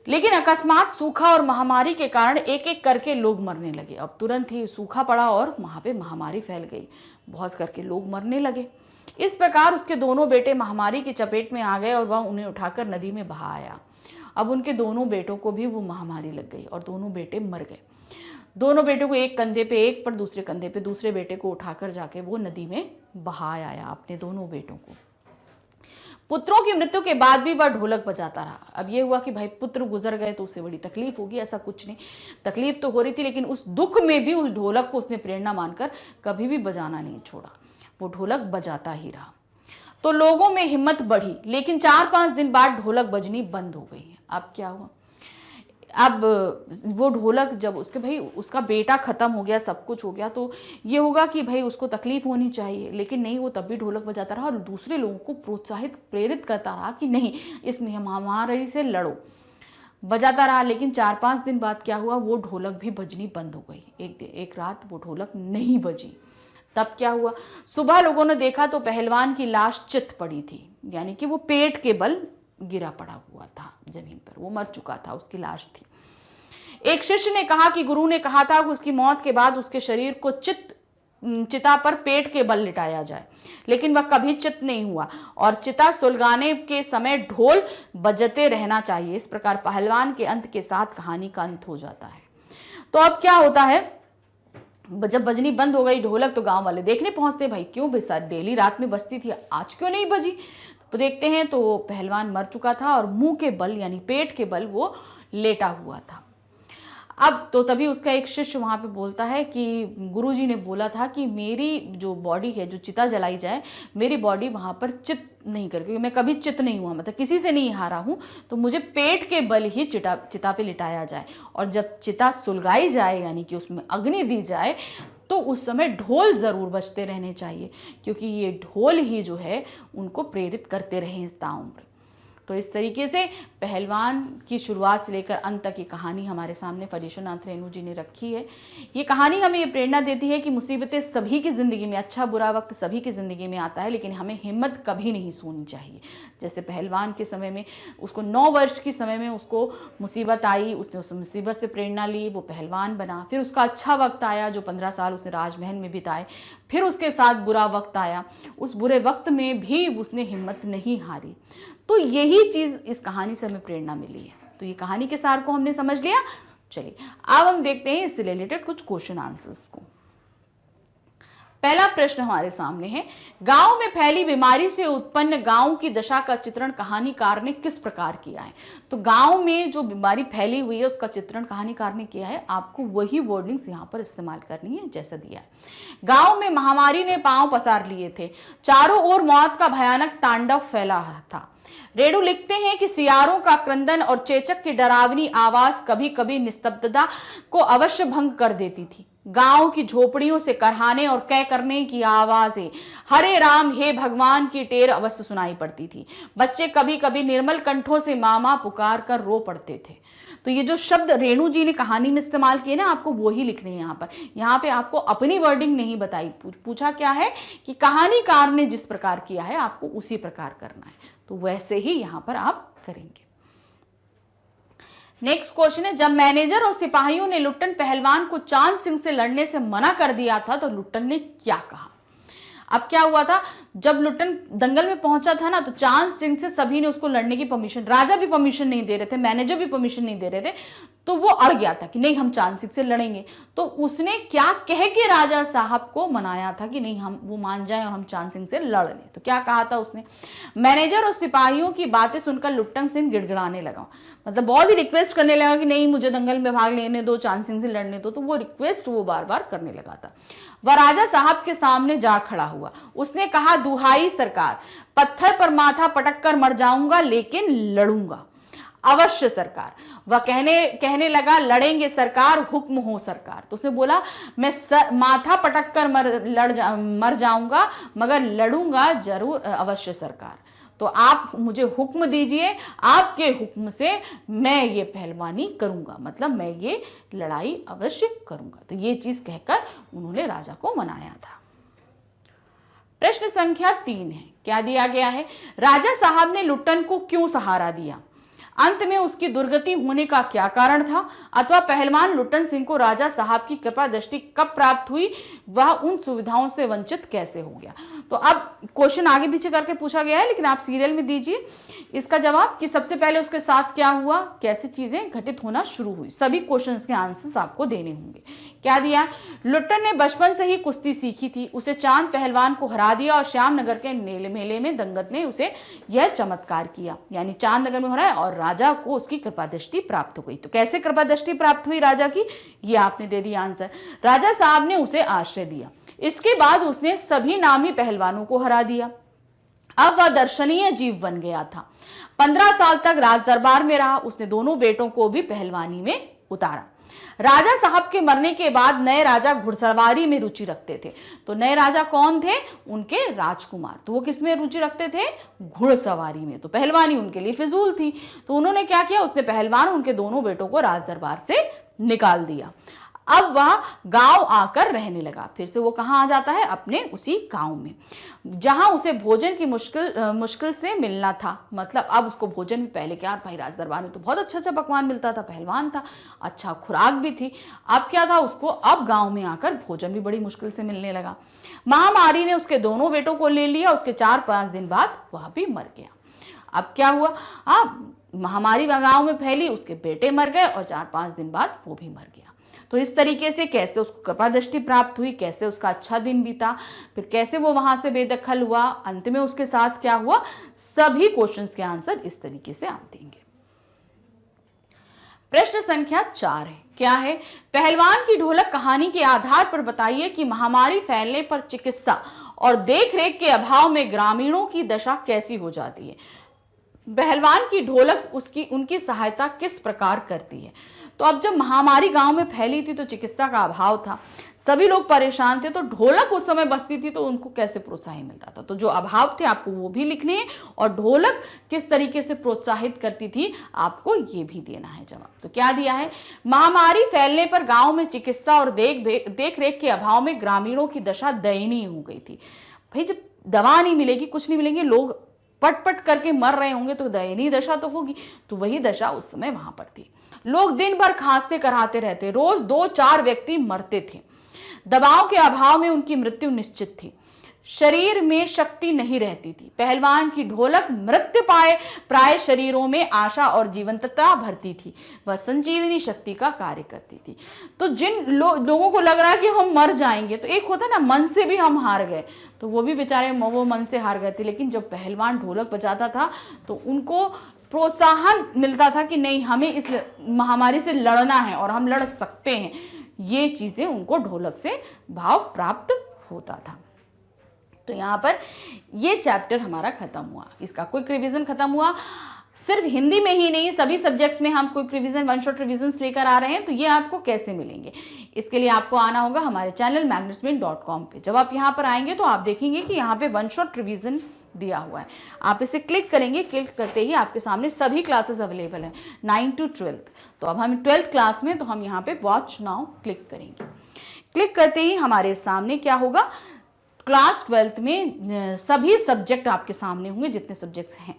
लेकिन अकस्मात सूखा और महामारी के कारण एक एक करके लोग मरने लगे। अब तुरंत ही सूखा पड़ा और वहां पे महामारी फैल गई, बहुत करके लोग मरने लगे। इस प्रकार उसके दोनों बेटे महामारी की चपेट में आ गए और वह उन्हें उठाकर नदी में बहा आया। अब उनके दोनों बेटों को भी वो महामारी लग गई और दोनों बेटे मर गए। दोनों बेटों को एक कंधे पे एक पर दूसरे कंधे पे दूसरे बेटे को उठाकर जाके वो नदी में बहा आया अपने दोनों बेटों को। पुत्रों की मृत्यु के बाद भी वह ढोलक बजाता रहा। अब ये हुआ कि भाई पुत्र गुजर गए तो उसे बड़ी तकलीफ होगी, ऐसा कुछ नहीं, तकलीफ तो हो रही थी, लेकिन उस दुख में भी उस ढोलक को उसने प्रेरणा मानकर कभी भी बजाना नहीं छोड़ा, वो ढोलक बजाता ही रहा। तो लोगों में हिम्मत बढ़ी, लेकिन 4-5 दिन बाद ढोलक बजनी बंद हो गई। अब क्या हुआ? अब वो ढोलक जब उसका बेटा खत्म हो गया, सब कुछ हो गया, तो ये होगा कि भाई उसको तकलीफ होनी चाहिए, लेकिन नहीं, वो तब भी ढोलक बजाता रहा और दूसरे लोगों को प्रेरित करता रहा कि नहीं, इस महामारी से लड़ो, बजाता रहा। लेकिन 4-5 दिन बाद क्या हुआ? वो ढोलक भी बजनी बंद हो गई। एक रात वो ढोलक नहीं बजी। तब क्या हुआ? सुबह लोगों ने देखा तो पहलवान की लाश चित पड़ी थी, यानी कि वो पेट के बल गिरा पड़ा हुआ था जमीन पर, वो मर चुका था, उसकी लाश थी। एक शिष्य ने कहा कि गुरु ने कहा था कि उसकी मौत के बाद उसके शरीर को चिता पर पेट के बल लिटाया जाए, लेकिन वह कभी चित नहीं हुआ और चिता सुलगाने के समय ढोल बजते रहना चाहिए। इस प्रकार पहलवान के अंत के साथ कहानी का अंत हो जाता है। तो अब क्या होता है? जब बजनी बंद हो गई ढोलक, तो गांव वाले देखने पहुंचते, भाई क्यों भाई, डेली रात में बजती थी, आज क्यों नहीं बजी? तो देखते हैं तो पहलवान मर चुका था और मुंह के बल यानी पेट के बल वो लेटा हुआ था। अब तो तभी उसका एक शिष्य वहाँ पे बोलता है कि गुरुजी ने बोला था कि मेरी जो बॉडी है, जो चिता जलाई जाए, मेरी बॉडी वहाँ पर चित नहीं कर, क्योंकि मैं कभी चित नहीं हुआ, मतलब किसी से नहीं हारा हूँ, तो मुझे पेट के बल ही चिता पे लिटाया जाए, और जब चिता सुलगाई जाए यानी कि उसमें अग्नि दी जाए, तो उस समय ढोल ज़रूर बजते रहने चाहिए, क्योंकि ये ढोल ही जो है उनको प्रेरित करते रहे इस ताउम्र। तो इस तरीके से पहलवान की शुरुआत से लेकर अंत तक की कहानी हमारे सामने फरीशनाथ रेणु जी ने रखी है। ये कहानी हमें ये प्रेरणा देती है कि मुसीबतें सभी की ज़िंदगी में, अच्छा बुरा वक्त सभी की ज़िंदगी में आता है, लेकिन हमें हिम्मत कभी नहीं सोनी चाहिए। जैसे पहलवान के समय में उसको 9 वर्ष की समय में उसको मुसीबत आई, उसने उस मुसीबत से प्रेरणा ली, वो पहलवान बना। फिर उसका अच्छा वक्त आया जो 15 साल उसने राजमहल में बिताए। फिर उसके साथ बुरा वक्त आया, उस बुरे वक्त में भी उसने हिम्मत नहीं हारी। तो यही चीज़ इस कहानी से हमें प्रेरणा मिली है। तो ये कहानी के सार को हमने समझ लिया। चलिए अब हम देखते हैं इससे रिलेटेड कुछ क्वेश्चन आंसर्स को। पहला प्रश्न हमारे सामने है, गांव में फैली बीमारी से उत्पन्न गांव की दशा का चित्रण कहानीकार ने किस प्रकार किया है। तो गांव में जो बीमारी फैली हुई है उसका चित्रण कहानीकार ने किया है। आपको वही वर्डिंग्स यहाँ पर इस्तेमाल करनी है जैसा दिया है। गांव में महामारी ने पांव पसार लिए थे, चारों ओर मौत का भयानक तांडव फैला था। रेणु लिखते हैं कि सियारों का क्रंदन और चेचक की डरावनी आवाज कभी कभी निस्तब्धता को अवश्य भंग कर देती थी। गांव की झोपड़ियों से करहाने और कै करने की आवाजें, हरे राम हे भगवान की टेर अवश्य सुनाई पड़ती थी। बच्चे कभी कभी निर्मल कंठों से मामा पुकार कर रो पड़ते थे। तो ये जो शब्द रेणु जी ने कहानी में इस्तेमाल किए ना, आपको वही लिखने हैं यहाँ पे आपको अपनी वर्डिंग नहीं बताई। पूछा क्या है कि कहानीकार ने जिस प्रकार किया है आपको उसी प्रकार करना है, तो वैसे ही यहाँ पर आप करेंगे। नेक्स्ट क्वेश्चन है, जब मैनेजर और सिपाहियों ने लुट्टन पहलवान को चांद सिंह से लड़ने से मना कर दिया था तो लुट्टन ने क्या कहा। अब क्या हुआ था, जब लुट्टन दंगल में पहुंचा था ना, तो चांद सिंह से सभी ने उसको लड़ने की परमिशन, राजा भी परमिशन नहीं दे रहे थे, मैनेजर भी परमिशन नहीं दे रहे थे, तो वो अड़ गया था कि नहीं हम चांद सिंह से लड़ेंगे। तो उसने क्या कह के राजा साहब को मनाया था कि नहीं हम वो मान जाए और हम चांद सिंह से लड़ लें। तो क्या कहा था उसने, मैनेजर और सिपाहियों की बातें सुनकर लुट्टन सिंह गिड़गिड़ाने लगा, मतलब बहुत ही रिक्वेस्ट करने लगा कि नहीं मुझे दंगल में भाग लेने दो, चांद सिंह से लड़ने दो। तो वो रिक्वेस्ट वो बार बार करने लगा था। वह राजा साहब के सामने जा खड़ा हुआ, उसने कहा, दुहाई सरकार, पत्थर पर माथा पटक कर मर जाऊंगा लेकिन लड़ूंगा अवश्य सरकार। वह कहने लगा, लड़ेंगे सरकार, हुक्म हो सरकार। तो उसने बोला मैं माथा पटक कर मर जाऊंगा मगर लड़ूंगा जरूर अवश्य सरकार। तो आप मुझे हुक्म दीजिए, आपके हुक्म से मैं ये पहलवानी करूंगा, मतलब मैं ये लड़ाई अवश्य करूंगा। तो ये चीज कहकर उन्होंने राजा को मनाया था। प्रश्न संख्या 3 है, क्या दिया गया है, राजा साहब ने लुट्टन को क्यों सहारा दिया, अंत में उसकी दुर्गति होने का क्या कारण था, अथवा पहलवान लुट्टन सिंह को राजा साहब की कृपा दृष्टि कब प्राप्त हुई, वह उन सुविधाओं से वंचित कैसे हो गया। तो अब क्वेश्चन आगे पीछे करके पूछा गया है, लेकिन आप सीरियल में दीजिए इसका जवाब कि सबसे पहले उसके साथ क्या हुआ, कैसे चीजें घटित होना शुरू हुई। सभी क्वेश्चंस के आंसर्स आपको देने होंगे। क्या दिया, लुट्टन ने बचपन से ही कुश्ती सीखी थी, उसे चांद पहलवान को हरा दिया और श्यामनगर के मेले में दंगत ने उसे यह चमत्कार किया, यानी चांद नगर में हो रहा है और राजा को उसकी कृपा दृष्टि प्राप्त हो गई। तो कैसे कृपा दृष्टि प्राप्त हुई राजा की, ये आपने दे दिया आंसर। राजा साहब ने उसे आश्रय दिया, इसके बाद उसने सभी नामी पहलवानों को हरा दिया। अब वह दर्शनीय जीव बन गया था। 15 साल तक राज दरबार में रहा, उसने दोनों बेटों को भी पहलवानी में उतारा। राजा साहब के मरने के बाद नए राजा घुड़सवारी में रुचि रखते थे। तो नए राजा कौन थे, उनके राजकुमार। तो वो किस में रुचि रखते थे, घुड़सवारी में। तो पहलवानी उनके लिए फिजूल थी, तो उन्होंने क्या किया, उसने पहलवान उनके दोनों बेटों को राज दरबार से निकाल दिया। अब वह गांव आकर रहने लगा। फिर से वो कहाँ आ जाता है, अपने उसी गांव में, जहां उसे भोजन की मुश्किल से मिलना था। मतलब अब उसको भोजन भी, पहले क्या भाई राज दरबार में तो बहुत अच्छा अच्छा पकवान मिलता था, पहलवान था, अच्छा खुराक भी थी। अब क्या था, उसको अब गांव में आकर भोजन भी बड़ी मुश्किल से मिलने लगा। महामारी ने उसके दोनों बेटों को ले लिया, उसके 4-5 दिन बाद वह भी मर गया। अब क्या हुआ, महामारी गांव में फैली, उसके बेटे मर गए और 4-5 दिन बाद वो भी मर गया। तो इस तरीके से कैसे उसको कृपा दृष्टि प्राप्त हुई, कैसे उसका अच्छा दिन बीता, फिर कैसे वो वहां से बेदखल हुआ, अंत में उसके साथ क्या हुआ, सभी क्वेश्चंस के आंसर इस तरीके से आप देंगे। प्रश्न संख्या 4 है, क्या है? पहलवान की ढोलक कहानी के आधार पर बताइए कि महामारी फैलने पर चिकित्सा और देखरेख के अभाव में ग्रामीणों की दशा कैसी हो जाती है। पहलवान की ढोलक उनकी सहायता किस प्रकार करती है। तो अब जब महामारी गांव में फैली थी तो चिकित्सा का अभाव था, सभी लोग परेशान थे, तो ढोलक उस समय बजती थी तो उनको कैसे प्रोत्साहन मिलता था। तो जो अभाव थे आपको वो भी लिखने हैं और ढोलक किस तरीके से प्रोत्साहित करती थी आपको ये भी देना है जवाब। तो क्या दिया है? महामारी फैलने पर गांव में चिकित्सा और देख रेख के अभाव में ग्रामीणों की दशा दयनीय हो गई थी। भाई जब दवा नहीं मिलेगी, कुछ नहीं मिलेंगे, लोग पट पट करके मर रहे होंगे तो दयनीय दशा तो होगी। तो वही दशा उस समय वहां पर थी। लोग दिन भर खांसते कराते रहते, रोज 2-4 व्यक्ति मरते थे। दबाव के अभाव में उनकी मृत्यु निश्चित थी। शरीर में शक्ति नहीं रहती थी। पहलवान की ढोलक मृत्यु पाए प्राय शरीरों में आशा और जीवंतता भरती थी। वह संजीवनी शक्ति का कार्य करती थी। तो जिन लोगों को लग रहा है कि हम मर जाएंगे, तो एक होता है ना मन से भी हम हार गए, तो वो भी बेचारे वो मन से हार गए थे। लेकिन जब पहलवान ढोलक बजाता था तो उनको प्रोत्साहन मिलता था कि नहीं, हमें इस महामारी से लड़ना है और हम लड़ सकते हैं। ये चीजें उनको ढोलक से भाव प्राप्त होता था। तो यहाँ पर ये चैप्टर हमारा खत्म हुआ। इसका क्विक रिवीजन खत्म हुआ। सिर्फ हिंदी में ही नहीं, सभी सब्जेक्ट्स में हम quick revision, one shot revisions लेकर आ रहे हैं। तो ये आपको कैसे मिलेंगे? इसके लिए आपको आना होगा हमारे चैनल magnetsbean.com पे। जब आप यहाँ पर आएंगे तो आप देखेंगे कि यहाँ पे वन शॉट रिवीजन दिया हुआ है। आप इसे क्लिक करेंगे, क्लिक करते ही आपके सामने सभी क्लासेस अवेलेबल हैं 9 to 12। तो अब हम 12th क्लास में, तो हम यहाँ पे वॉच नाउ क्लिक करेंगे। क्लिक करते ही हमारे सामने क्या होगा? क्लास 12th में सभी सब्जेक्ट आपके सामने होंगे, जितने सब्जेक्ट्स हैं।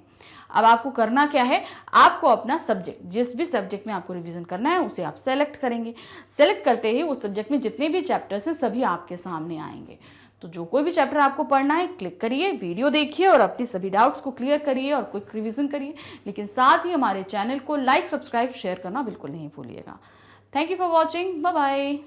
अब आपको करना क्या है? आपको अपना सब्जेक्ट, जिस भी सब्जेक्ट में आपको रिवीजन करना है उसे आप सेलेक्ट करेंगे। सेलेक्ट करते ही उस सब्जेक्ट में जितने भी चैप्टर्स हैं सभी आपके सामने आएंगे। तो जो कोई भी चैप्टर आपको पढ़ना है क्लिक करिए, वीडियो देखिए और अपनी सभी डाउट्स को क्लियर करिए और क्विक रिवीजन करिए। लेकिन साथ ही हमारे चैनल को लाइक, सब्सक्राइब, शेयर करना बिल्कुल नहीं भूलिएगा। Thank you for watching. Bye bye.